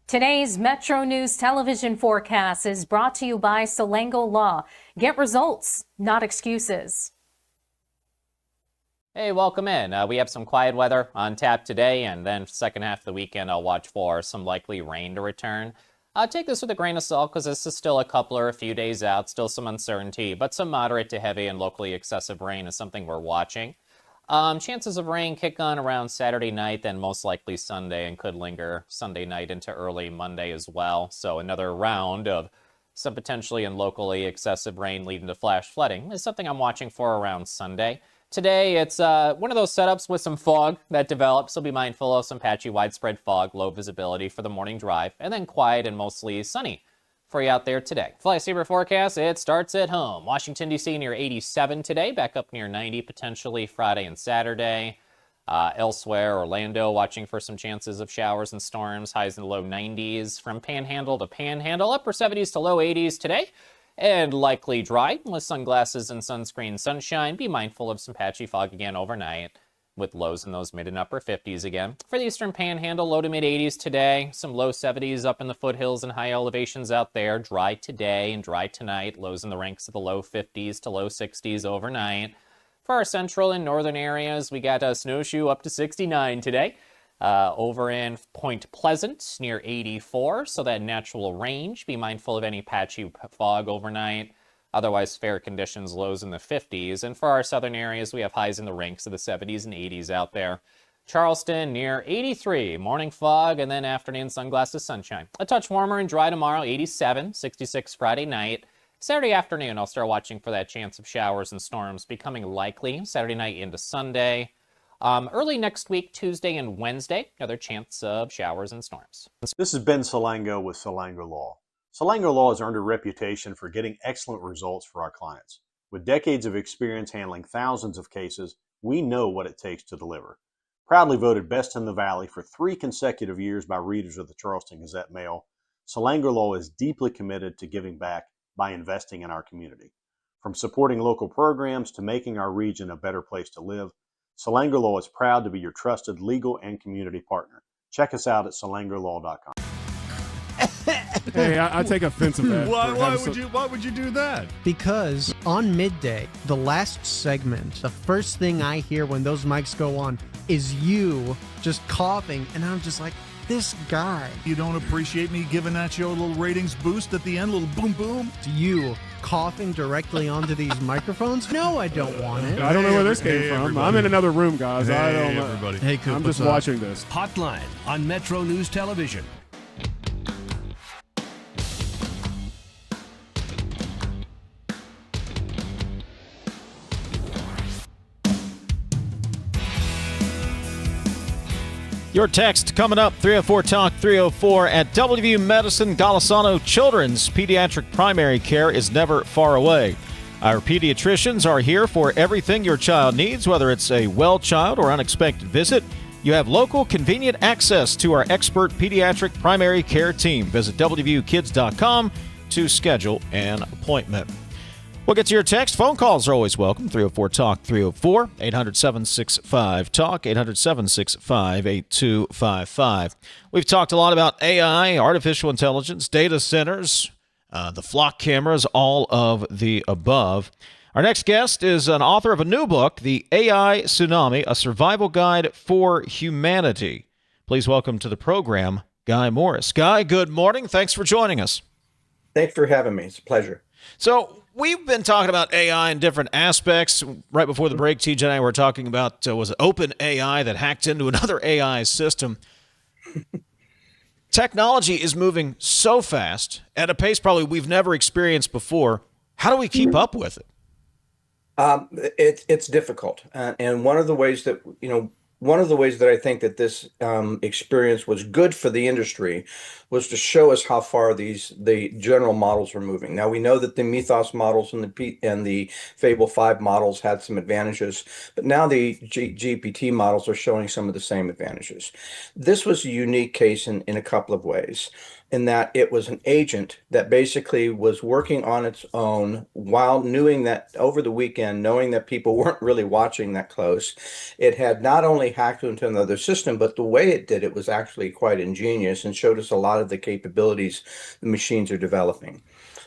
Today's Metro News television forecast is brought to you by Slayton Law. Get results, not excuses. Hey, welcome in. We have some quiet weather on tap today, and then second half of the weekend, I'll watch for some likely rain to return. Take this with a grain of salt because this is still a few days out, still some uncertainty, but some moderate to heavy and locally excessive rain is something we're watching. Chances of rain kick on around Saturday night, then most likely Sunday, and could linger Sunday night into early Monday as well. So another round of some potentially and locally excessive rain leading to flash flooding is something I'm watching for around Sunday. Today, it's one of those setups with some fog that develops, so be mindful of some patchy widespread fog, low visibility for the morning drive, and then quiet and mostly sunny for you out there today. Fly Saver forecast, it starts at home. Washington, D.C. near 87 today, back up near 90 potentially Friday and Saturday. Elsewhere, Orlando watching for some chances of showers and storms, highs in the low 90s. From Panhandle to Panhandle, upper 70s to low 80s today. And likely dry with sunglasses and sunscreen sunshine. Be mindful of some patchy fog again overnight with lows in those mid and upper 50s again. For the eastern panhandle, low to mid 80s today. Some low 70s up in the foothills and high elevations out there. Dry today and dry tonight. Lows in the ranks of the low 50s to low 60s overnight. For our central and northern areas, we got a snowshoe up to 69 today. Over in Point Pleasant near 84, so that natural range. Be mindful of any patchy fog overnight. Otherwise, fair conditions, lows in the 50s. And for our southern areas, we have highs in the ranks of the 70s and 80s out there. Charleston near 83, morning fog, and then afternoon sunglasses sunshine. A touch warmer and dry tomorrow, 87, 66 Friday night. Saturday afternoon, I'll start watching for that chance of showers and storms becoming likely Saturday night into Sunday. Early next week, Tuesday and Wednesday, another chance of showers and storms. This is Ben Salango with Salango Law. Salango Law has earned a reputation for getting excellent results for our clients. With decades of experience handling thousands of cases, we know what it takes to deliver. Proudly voted Best in the Valley for 3 consecutive years by readers of the Charleston Gazette-Mail, Salango Law is deeply committed to giving back by investing in our community. From supporting local programs to making our region a better place to live, Salango Law is proud to be your trusted legal and community partner. Check us out at salangolaw.com. Hey, I take offense of that. Why would you do that? Because on midday, the last segment, the first thing I hear when those mics go on is you just coughing, and I'm just like, this guy. You don't appreciate me giving that show a little ratings boost at the end, a little boom boom? You coughing directly onto these microphones? No, I don't want it. I don't know where this came from. Everybody. I'm in another room, guys. I don't know. Everybody. Hey, Coop, I'm just what's up? watching this. Hotline on Metro News Television. Your text coming up, 304-TALK-304 at WVU Medicine. Golisano Children's Pediatric Primary Care is never far away. Our pediatricians are here for everything your child needs, whether it's a well child or unexpected visit. You have local, convenient access to our expert pediatric primary care team. Visit wvukids.com to schedule an appointment. We'll get to your text. Phone calls are always welcome. 304-TALK, 304-800-765-TALK, 800-765-8255. We've talked a lot about AI, artificial intelligence, data centers, the flock cameras, all of the above. Our next guest is an author of a new book, The AI Tsunami, A Survival Guide for Humanity. Please welcome to the program, Guy Morris. Guy, good morning. Thanks for joining us. Thanks for having me. It's a pleasure. So we've been talking about AI in different aspects. Right before the break, TJ and I were talking about, was it OpenAI that hacked into another AI system? Technology is moving so fast at a pace probably we've never experienced before. How do we keep up with it? It's difficult, and one of the ways that I think that this experience was good for the industry was to show us how far the general models are moving. Now we know that the Mythos models and the Fable 5 models had some advantages, but now the GPT models are showing some of the same advantages. This was a unique case in a couple of ways, in that it was an agent that basically was working on its own while knowing that over the weekend, knowing that people weren't really watching that close. It had not only hacked into another system, but the way it did it was actually quite ingenious and showed us a lot of the capabilities the machines are developing.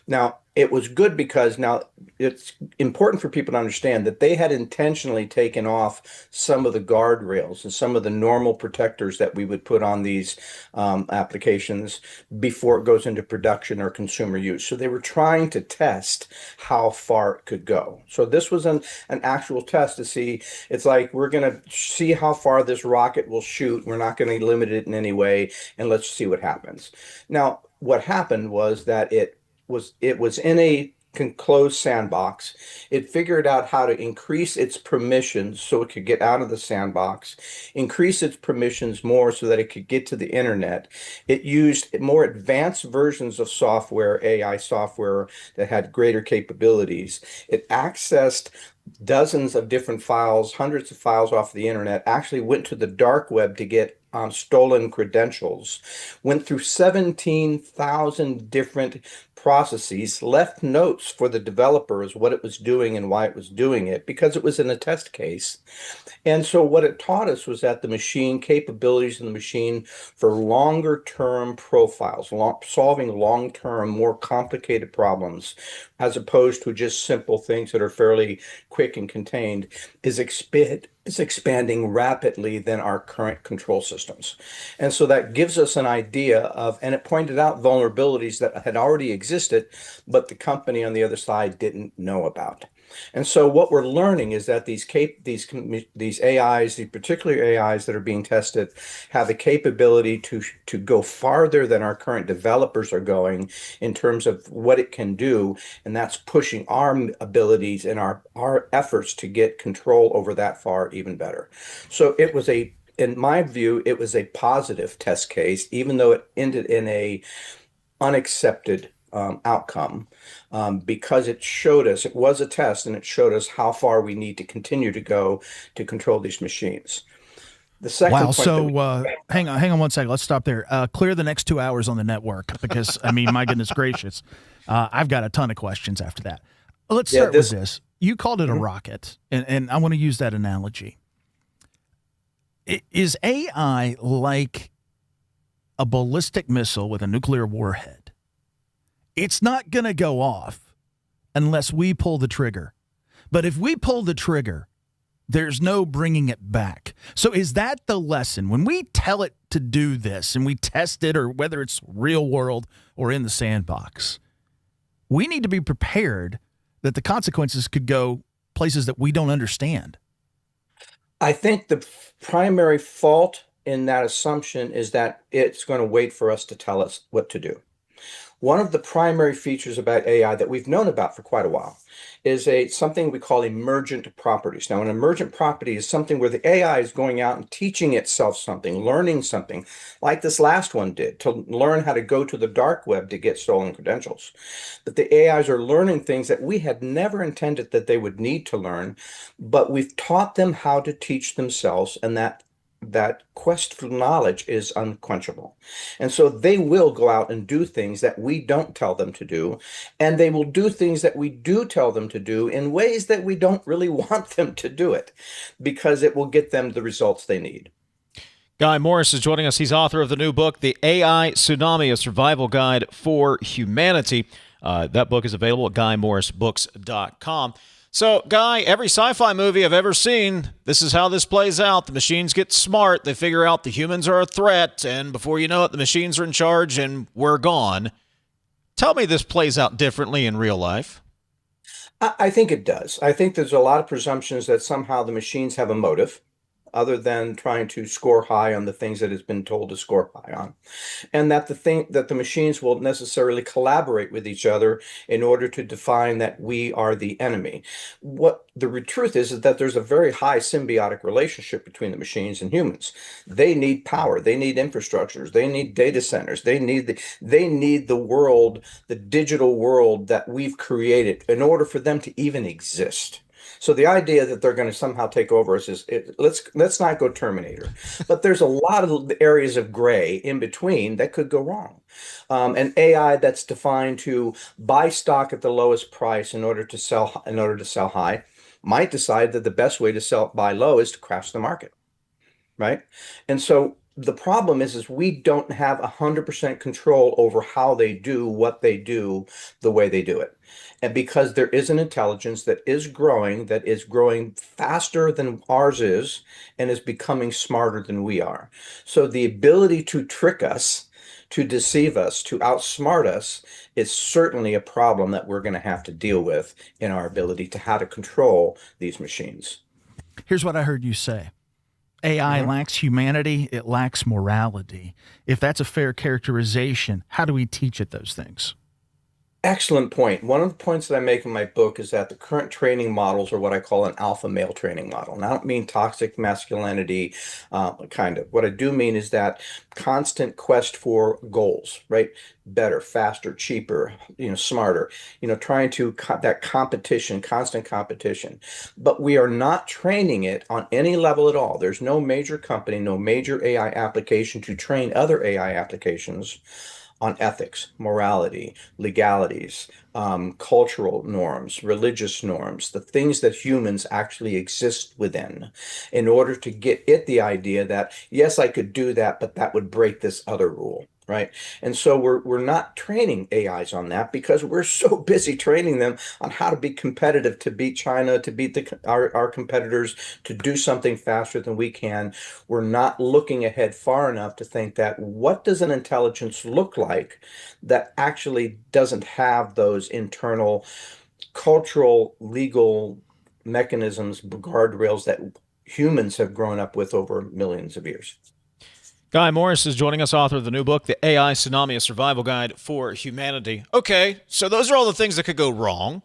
Now, it was good because now it's important for people to understand that they had intentionally taken off some of the guardrails and some of the normal protectors that we would put on these applications before it goes into production or consumer use. So they were trying to test how far it could go. So this was an actual test to see, it's like, we're going to see how far this rocket will shoot. We're not going to limit it in any way, and let's see what happens. Now, what happened was that it was in a closed sandbox. It figured out how to increase its permissions so it could get out of the sandbox, increase its permissions more so that it could get to the internet. It used more advanced versions of software, AI software, that had greater capabilities. It accessed dozens of different files, hundreds of files off the internet, actually went to the dark web to get stolen credentials, went through 17,000 different processes, left notes for the developers what it was doing and why it was doing it, because it was in a test case. And so what it taught us was that the machine capabilities in the machine for longer term profiles, solving long term, more complicated problems, as opposed to just simple things that are fairly quick and contained, is expanding rapidly than our current control systems. And so that gives us an idea of, and it pointed out vulnerabilities that had already existed, but the company on the other side didn't know about. And so what we're learning is that these AIs, these particular AIs that are being tested, have the capability to go farther than our current developers are going in terms of what it can do, and that's pushing our abilities and our efforts to get control over that far even better. So it was in my view, it was a positive test case, even though it ended in a unaccepted outcome, because it showed us, it was a test, and it showed us how far we need to continue to go to control these machines. The second wow. point So hang on 1 second. Let's stop there. Clear the next 2 hours on the network because, I mean, my goodness gracious, I've got a ton of questions after that. Let's start with this. You called it a rocket, and I want to use that analogy. Is AI like a ballistic missile with a nuclear warhead? It's not going to go off unless we pull the trigger. But if we pull the trigger, there's no bringing it back. So is that the lesson? When we tell it to do this and we test it, or whether it's real world or in the sandbox, we need to be prepared that the consequences could go places that we don't understand. I think the primary fault in that assumption is that it's going to wait for us to tell us what to do. One of the primary features about AI that we've known about for quite a while is something we call emergent properties. Now, an emergent property is something where the AI is going out and teaching itself something, learning something, like this last one did, to learn how to go to the dark web to get stolen credentials. But the AIs are learning things that we had never intended that they would need to learn, but we've taught them how to teach themselves, and that quest for knowledge is unquenchable. And so they will go out and do things that we don't tell them to do, and they will do things that we do tell them to do in ways that we don't really want them to do it, because it will get them the results they need. Guy Morris is joining us. He's author of the new book, The AI Tsunami, A Survival Guide for Humanity. That book is available at GuyMorrisBooks.com. So, Guy, every sci-fi movie I've ever seen, this is how this plays out. The machines get smart. They figure out the humans are a threat, and before you know it, the machines are in charge, and we're gone. Tell me this plays out differently in real life. I think it does. I think there's a lot of presumptions that somehow the machines have a motive, other than trying to score high on the things that it's been told to score high on, and that the machines will necessarily collaborate with each other in order to define that we are the enemy. What the truth is that there's a very high symbiotic relationship between the machines and humans. They need power, they need infrastructures, they need data centers, they need the world, the digital world that we've created in order for them to even exist. So the idea that they're going to somehow take over us is, let's not go Terminator. But there's a lot of areas of gray in between that could go wrong. An AI that's defined to buy stock at the lowest price in order to sell high might decide that the best way to buy low is to crash the market, right? And so the problem is we don't have 100% control over how they do what they do the way they do it. And because there is an intelligence that is growing faster than ours is, and is becoming smarter than we are. So the ability to trick us, to deceive us, to outsmart us is certainly a problem that we're going to have to deal with in our ability to how to control these machines. Here's what I heard you say. AI lacks humanity, it lacks morality. If that's a fair characterization, how do we teach it those things? Excellent point. One of the points that I make in my book is that the current training models are what I call an alpha male training model. And I don't mean toxic masculinity, kind of. What I do mean is that constant quest for goals, right? Better, faster, cheaper, smarter, trying to that competition, constant competition. But we are not training it on any level at all. There's no major company, no major AI application to train other AI applications on ethics, morality, legalities, cultural norms, religious norms, the things that humans actually exist within, in order to get it the idea that, yes, I could do that, but that would break this other rule. Right. And so we're not training AIs on that because we're so busy training them on how to be competitive, to beat China, to beat our competitors, to do something faster than we can. We're not looking ahead far enough to think that what does an intelligence look like that actually doesn't have those internal cultural, legal mechanisms, guardrails that humans have grown up with over millions of years. Guy Morris is joining us, author of the new book, The AI Tsunami, A Survival Guide for Humanity. Okay, so those are all the things that could go wrong.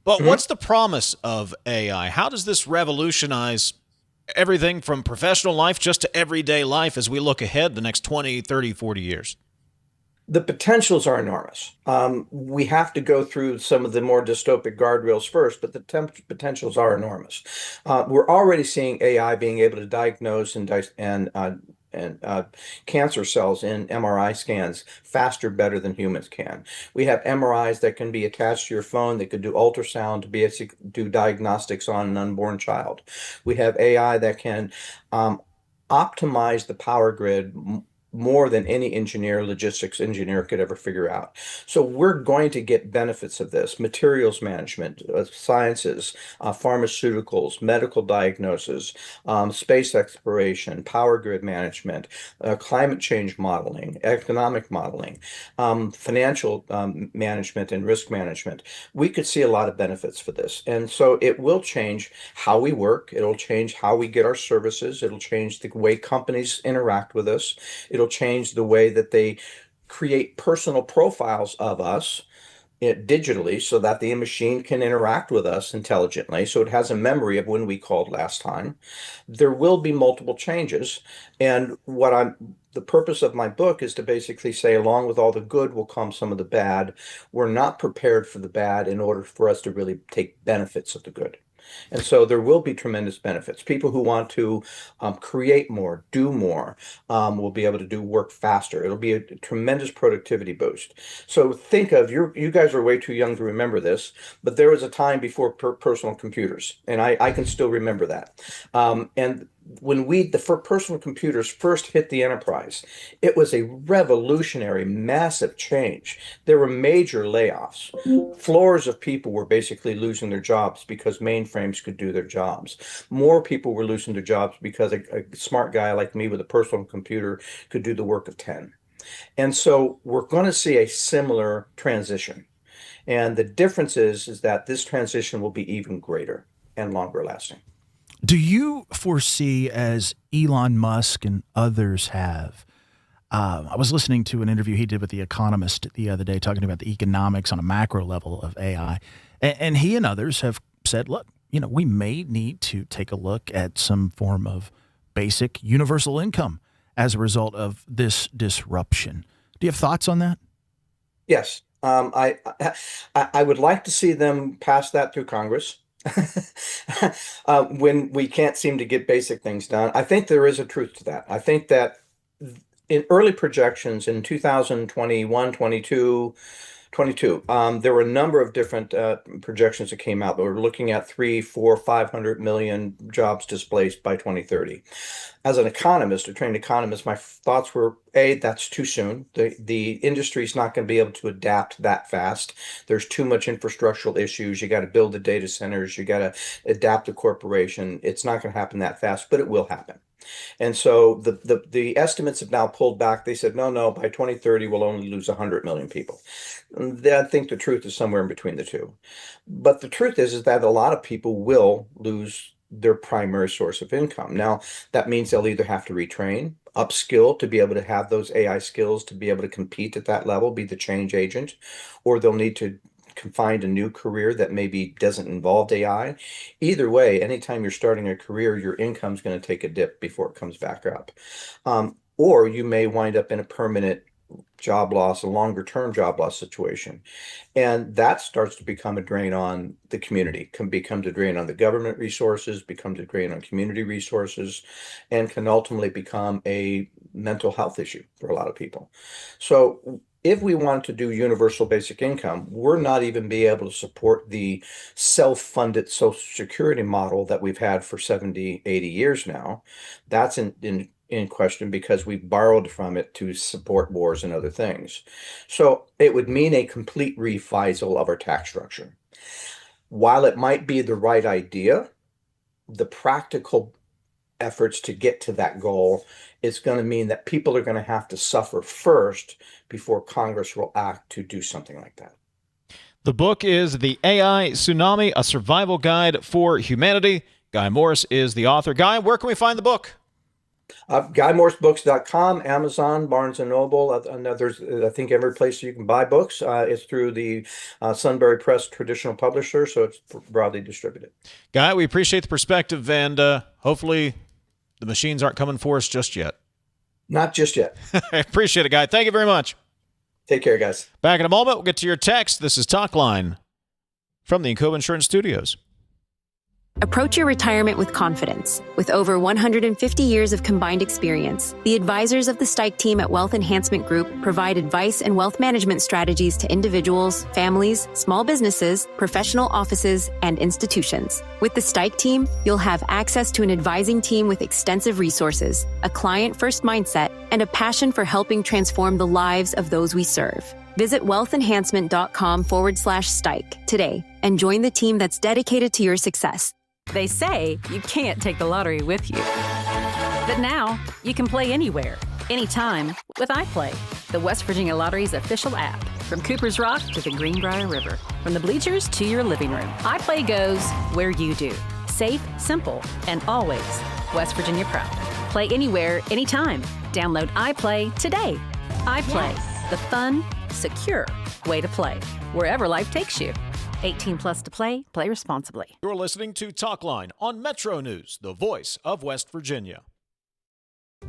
But what's the promise of AI? How does this revolutionize everything from professional life just to everyday life as we look ahead the next 20, 30, 40 years? The potentials are enormous. We have to go through some of the more dystopic guardrails first, but the potentials are enormous. We're already seeing AI being able to diagnose and cancer cells in MRI scans faster, better than humans can. We have MRIs that can be attached to your phone that could do ultrasound to be able to do diagnostics on an unborn child. We have AI that can optimize the power grid more than any logistics engineer could ever figure out. So we're going to get benefits of this: materials management, sciences, pharmaceuticals, medical diagnosis, space exploration, power grid management, climate change modeling, economic modeling, financial management and risk management. We could see a lot of benefits for this. And so it will change how we work. It'll change how we get our services. It'll change the way companies interact with us. It'll change the way that they create personal profiles of us digitally so that the machine can interact with us intelligently, so it has a memory of when we called last time. There will be multiple changes, and the purpose of my book is to basically say, along with all the good will come some of the bad. We're not prepared for the bad in order for us to really take benefits of the good. And so there will be tremendous benefits. People who want to create more, do more, will be able to do work faster. It'll be a tremendous productivity boost. So think of, you guys are way too young to remember this, but there was a time before personal computers, and I can still remember that. And when the personal computers first hit the enterprise, it was a revolutionary, massive change. There were major layoffs. Floors of people were basically losing their jobs because mainframes could do their jobs. More people were losing their jobs because a smart guy like me with a personal computer could do the work of 10. And so we're going to see a similar transition. And the difference is that this transition will be even greater and longer lasting. Do you foresee, as Elon Musk and others have, I was listening to an interview he did with The Economist the other day talking about the economics on a macro level of AI, and he and others have said, look, we may need to take a look at some form of basic universal income as a result of this disruption. Do you have thoughts on that? Yes. I would like to see them pass that through Congress. When we can't seem to get basic things done. I think there is a truth to that. I think that in early projections in 2021, 22, there were a number of different projections that came out that were looking at 300, 400, 500 million jobs displaced by 2030. As an economist, a trained economist, my thoughts were, that's too soon. The industry is not going to be able to adapt that fast. There's too much infrastructural issues. You got to build the data centers. You got to adapt the corporation. It's not going to happen that fast, but it will happen. And so the estimates have now pulled back. They said, no, by 2030, we'll only lose 100 million people. I think the truth is somewhere in between the two. But the truth is that a lot of people will lose their primary source of income. Now, that means they'll either have to retrain, upskill to be able to have those AI skills to be able to compete at that level, be the change agent, or they'll need to find a new career that maybe doesn't involve AI. Either way, anytime you're starting a career, your income's going to take a dip before it comes back up. Or you may wind up in a permanent job loss, a longer term job loss situation. And that starts to become a drain on the community, becomes a drain on the government resources, becomes a drain on community resources, and can ultimately become a mental health issue for a lot of people. So if we want to do universal basic income, we're not even be able to support the self-funded Social Security model that we've had for 70, 80 years now. That's in question because we borrowed from it to support wars and other things. So it would mean a complete revisal of our tax structure. While it might be the right idea, the practical efforts to get to that goal is going to mean that people are going to have to suffer first before Congress will act to do something like that. The book is The AI Tsunami, A Survival Guide for Humanity. Guy Morris is the author. Guy, where can we find the book? GuyMorrisBooks.com, Amazon, Barnes & Noble, and others. I think every place you can buy books. It's through the Sunbury Press traditional publisher, so it's broadly distributed. Guy, we appreciate the perspective, and hopefully the machines aren't coming for us just yet. Not just yet. I appreciate it, Guy. Thank you very much. Take care, guys. Back in a moment, we'll get to your text. This is Talkline from the Inco Insurance Studios. Approach your retirement with confidence. With over 150 years of combined experience, the advisors of the Stike team at Wealth Enhancement Group provide advice and wealth management strategies to individuals, families, small businesses, professional offices, and institutions. With the Stike team, you'll have access to an advising team with extensive resources, a client-first mindset, and a passion for helping transform the lives of those we serve. Visit wealthenhancement.com/Stike today and join the team that's dedicated to your success. They say you can't take the lottery with you. But now, you can play anywhere, anytime with iPlay, the West Virginia Lottery's official app. From Cooper's Rock to the Greenbrier River, from the bleachers to your living room, iPlay goes where you do. Safe, simple, and always West Virginia proud. Play anywhere, anytime. Download iPlay today. iPlay, the fun, secure way to play wherever life takes you. 18 plus to play. Play responsibly. You're listening to Talkline on Metro News, the voice of West Virginia.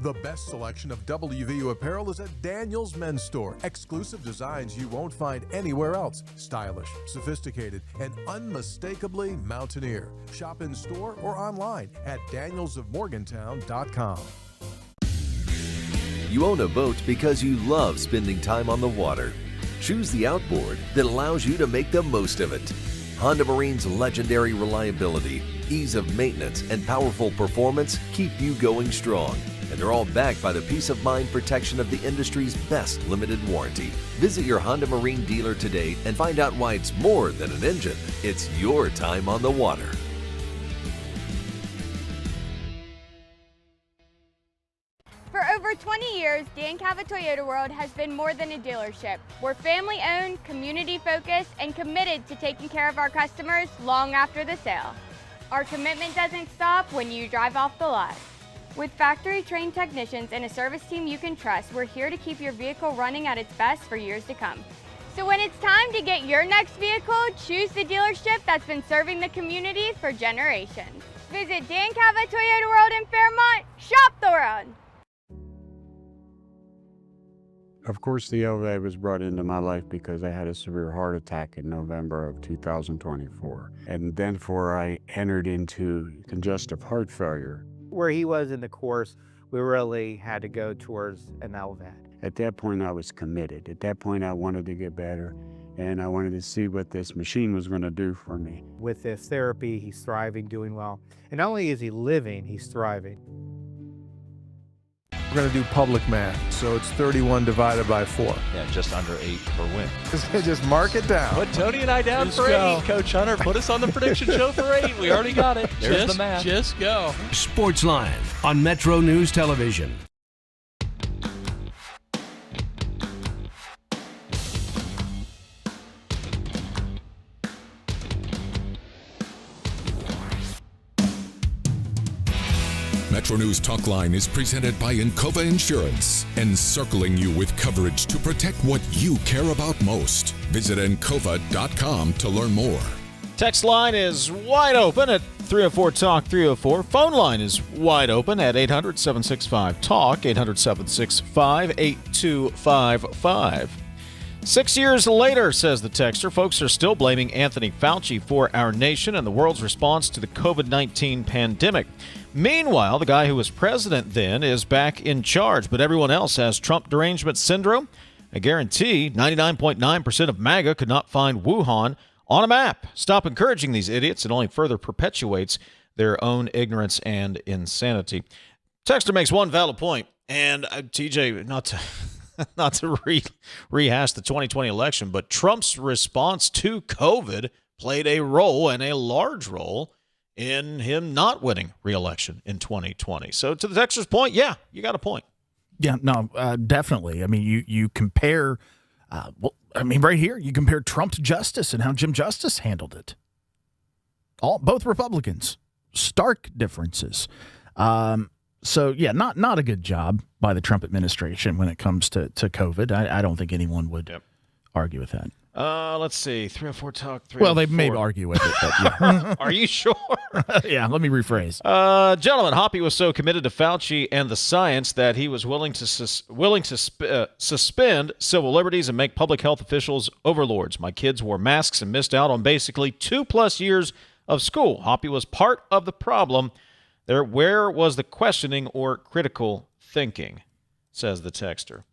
The best selection of WVU apparel is at Daniel's Men's Store. Exclusive designs you won't find anywhere else. Stylish, sophisticated, and unmistakably mountaineer. Shop in store or online at danielsofmorgantown.com. You own a boat because you love spending time on the water. Choose the outboard that allows you to make the most of it. Honda Marine's legendary reliability, ease of maintenance, and powerful performance keep you going strong. And they're all backed by the peace of mind protection of the industry's best limited warranty. Visit your Honda Marine dealer today and find out why it's more than an engine. It's your time on the water. For over 20 years, DeKalb Toyota World has been more than a dealership. We're family-owned, community-focused, and committed to taking care of our customers long after the sale. Our commitment doesn't stop when you drive off the lot. With factory-trained technicians and a service team you can trust, we're here to keep your vehicle running at its best for years to come. So when it's time to get your next vehicle, choose the dealership that's been serving the community for generations. Visit DeKalb Toyota World in Fairmont. Shop the world! Of course, the LVA was brought into my life because I had a severe heart attack in November of 2024. And then I entered into congestive heart failure. Where he was in the course, we really had to go towards an LVAD. At that point, I was committed. At that point, I wanted to get better, and I wanted to see what this machine was going to do for me. With this therapy, he's thriving, doing well. And not only is he living, he's thriving. We're going to do public math, so it's 31 divided by 4. Yeah, just under 8 per win. Just mark it down. Put Tony and I down for 8, Coach Hunter. Put us on the prediction show for 8. We already got it. There's the math. Just go. Sportsline on Metro News Television. MetroNews Talkline is presented by Encova Insurance, encircling you with coverage to protect what you care about most. Visit Encova.com to learn more. Text line is wide open at 304-TALK 304. Phone line is wide open at 800-765-TALK, 800-765-8255. 6 years later, says the texter, folks are still blaming Anthony Fauci for our nation and the world's response to the COVID-19 pandemic. Meanwhile, the guy who was president then is back in charge, but everyone else has Trump derangement syndrome. I guarantee 99.9% of MAGA could not find Wuhan on a map. Stop encouraging these idiots. It only further perpetuates their own ignorance and insanity. Texter makes one valid point, and TJ, not to rehash the 2020 election, but Trump's response to COVID played a role, and a large role, in him not winning re-election in 2020. So to the texter's point, yeah, you got a point. Yeah, no, definitely. I mean, you compare, right here, you compare Trump to Justice and how Jim Justice handled it. Both Republicans, stark differences. So, yeah, not a good job by the Trump administration when it comes to COVID. I don't think anyone would argue with that. Let's see. 304-TALK 304. Well, they may argue with it, but yeah. Are you sure? Yeah, let me rephrase. Gentlemen, Hoppy was so committed to Fauci and the science that he was willing to suspend civil liberties and make public health officials overlords. My kids wore masks and missed out on basically 2+ years of school. Hoppy was part of the problem. Where was the questioning or critical thinking, says the texter.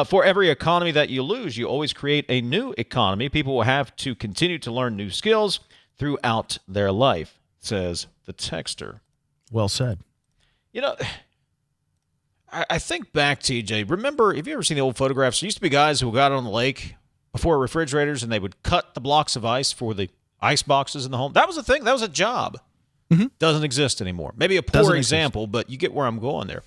For every economy that you lose, you always create a new economy. People will have to continue to learn new skills throughout their life, says the texter. Well said. You know, I think back, TJ. Remember, have you ever seen the old photographs? There used to be guys who got on the lake before refrigerators, and they would cut the blocks of ice for the ice boxes in the home. That was a thing. That was a job. Mm-hmm. Doesn't exist anymore. Maybe a poor example, but you get where I'm going there.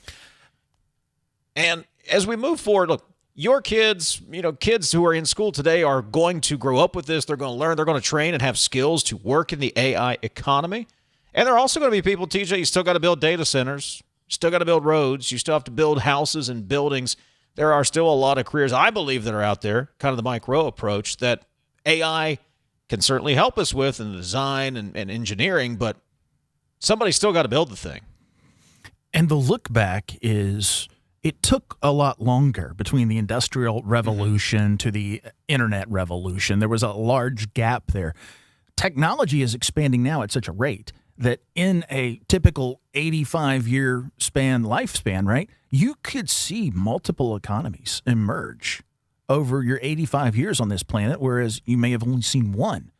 And as we move forward, look, your kids, kids who are in school today are going to grow up with this. They're going to learn. They're going to train and have skills to work in the AI economy. And there are also going to be people, TJ, you still got to build data centers. You still got to build roads. You still have to build houses and buildings there are still a lot of careers, I believe, that are out there, kind of the Mike Rowe approach, that AI can certainly help us with in the design and engineering, but somebody's still got to build the thing. And the look back is it took a lot longer between the Industrial Revolution to the Internet Revolution. There was a large gap there. Technology is expanding now at such a rate that in a typical 85-year lifespan, right, you could see multiple economies emerge over your 85 years on this planet, whereas you may have only seen one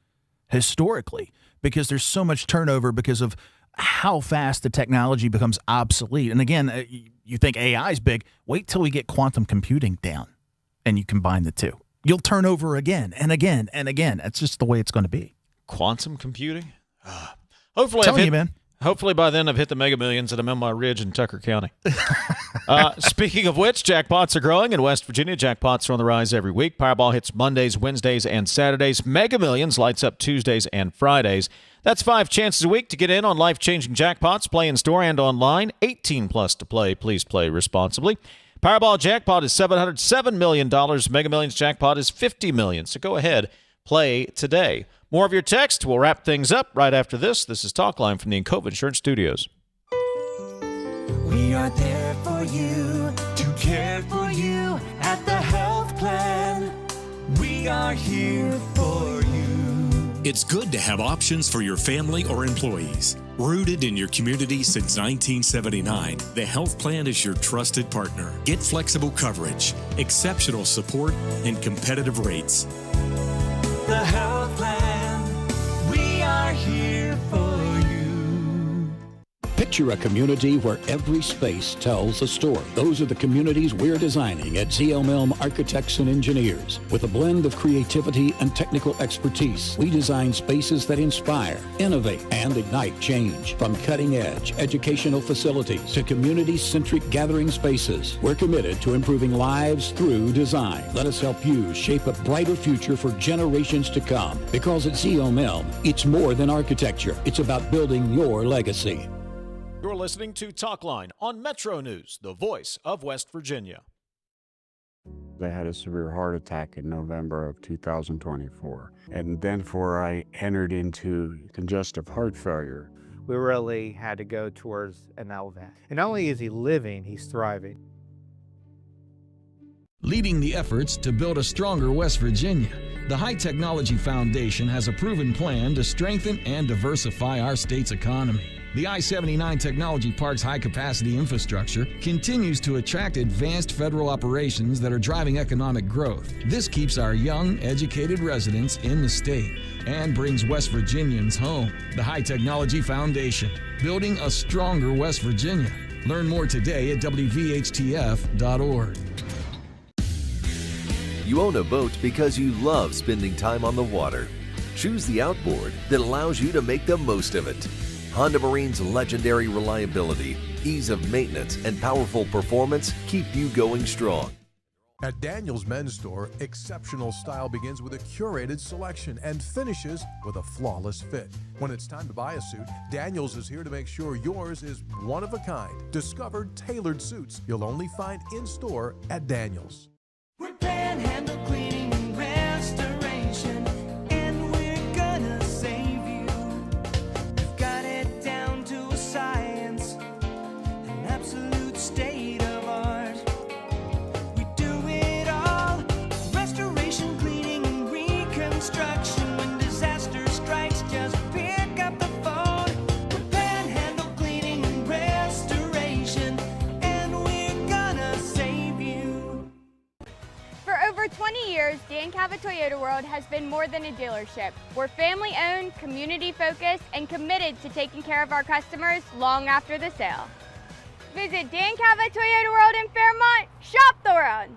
historically, because there's so much turnover because of how fast the technology becomes obsolete. And again, you think AI is big. Wait till we get quantum computing down and you combine the two. You'll turn over again and again and again. That's just the way it's going to be. Quantum computing? Hopefully by then I've hit the Mega Millions and I'm on my ridge in Tucker County. Speaking of which, jackpots are growing in West Virginia. Jackpots are on the rise every week. Powerball hits Mondays, Wednesdays, and Saturdays. Mega Millions lights up Tuesdays and Fridays. That's 5 chances a week to get in on life-changing jackpots. Play in store and online. 18 plus to play. Please play responsibly. Powerball jackpot is $707 million. Mega Millions jackpot is $50 million. So go ahead, play today. More of your text. We'll wrap things up right after this. This is Talkline from the Encova Insurance Studios. We are there for you, to care for you at the health plan. We are here for you. It's good to have options for your family or employees. Rooted in your community since 1979, the health plan is your trusted partner. Get flexible coverage, exceptional support, and competitive rates. The health plan, we are here for you. Picture a community where every space tells a story. Those are the communities we're designing at ZLM Architects and Engineers. With a blend of creativity and technical expertise, we design spaces that inspire, innovate, and ignite change. From cutting-edge educational facilities to community-centric gathering spaces, we're committed to improving lives through design. Let us help you shape a brighter future for generations to come. Because at ZLM, it's more than architecture. It's about building your legacy. You're listening to Talkline on Metro News, the voice of West Virginia. I had a severe heart attack in November of 2024. And then I entered into congestive heart failure. We really had to go towards an LVAD. And not only is he living, he's thriving. Leading the efforts to build a stronger West Virginia, the High Technology Foundation has a proven plan to strengthen and diversify our state's economy. The I-79 Technology Park's high-capacity infrastructure continues to attract advanced federal operations that are driving economic growth. This keeps our young, educated residents in the state and brings West Virginians home. The High Technology Foundation, building a stronger West Virginia. Learn more today at WVHTF.org. You own a boat because you love spending time on the water. Choose the outboard that allows you to make the most of it. Honda Marine's legendary reliability, ease of maintenance, and powerful performance keep you going strong. At Daniels Men's Store, exceptional style begins with a curated selection and finishes with a flawless fit. When it's time to buy a suit, Daniels is here to make sure yours is one of a kind. Discover tailored suits you'll only find in store at Daniels. We're Panhandle Cleaning and Restoration, and we're gonna save you. We've got it down to a science, an absolute state of art. We do it all, restoration, cleaning, and reconstruction. When disaster strikes, just pick up the phone. We're Panhandle Cleaning and Restoration, and we're gonna save you. For over 20 years, Dan Calva Toyota World has been more than a dealership. We're family-owned, community-focused, and committed to taking care of our customers long after the sale. Visit Dan Calva Toyota World in Fairmont. Shop the world!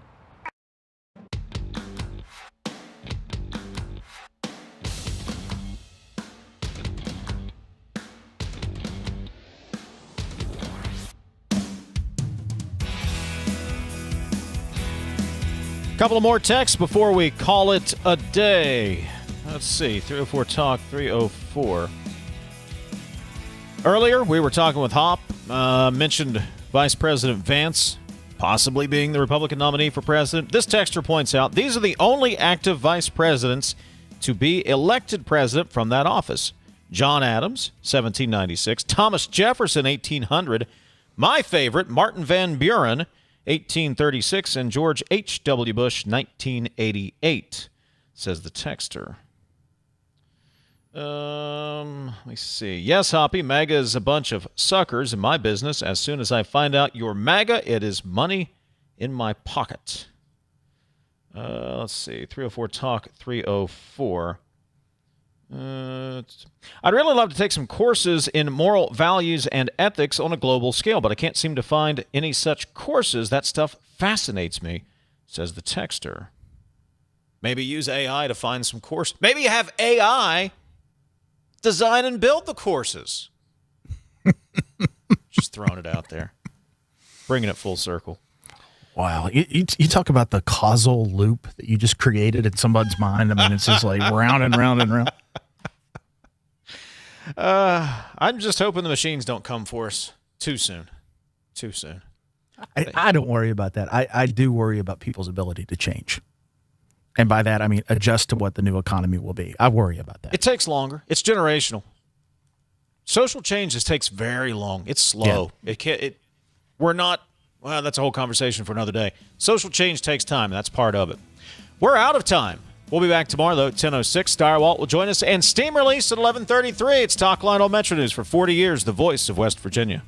Couple of more texts before we call it a day. Let's see, 304 Talk 304. Earlier, we were talking with Hop, mentioned Vice President Vance possibly being the Republican nominee for president. This texter points out these are the only active vice presidents to be elected president from that office. John Adams, 1796. Thomas Jefferson, 1800. My favorite, Martin Van Buren, 1836. And George H.W. Bush, 1988, says the texter. Let me see. Yes, Hoppy, MAGA is a bunch of suckers in my business. As soon as I find out you're MAGA, it is money in my pocket. Let's see. 304 Talk 304. I'd really love to take some courses in moral values and ethics on a global scale, but I can't seem to find any such courses. That stuff fascinates me, says the texter. Maybe use AI to find some course. Maybe you have AI design and build the courses. Just throwing it out there. Bringing it full circle. Wow. You talk about the causal loop that you just created in somebody's mind. I mean, it's just like round and round and round. I'm just hoping the machines don't come for us too soon. Too soon. I don't worry about that. I do worry about people's ability to change. And by that, I mean adjust to what the new economy will be. I worry about that. It takes longer. It's generational. Social change just takes very long. It's slow. Yeah. We're not, well, that's a whole conversation for another day. Social change takes time. That's part of it. We're out of time. We'll be back tomorrow, though, at 10:06. Starwalt will join us. And Steam Release at 11:33. It's Talkline on Metro News for 40 years, the voice of West Virginia.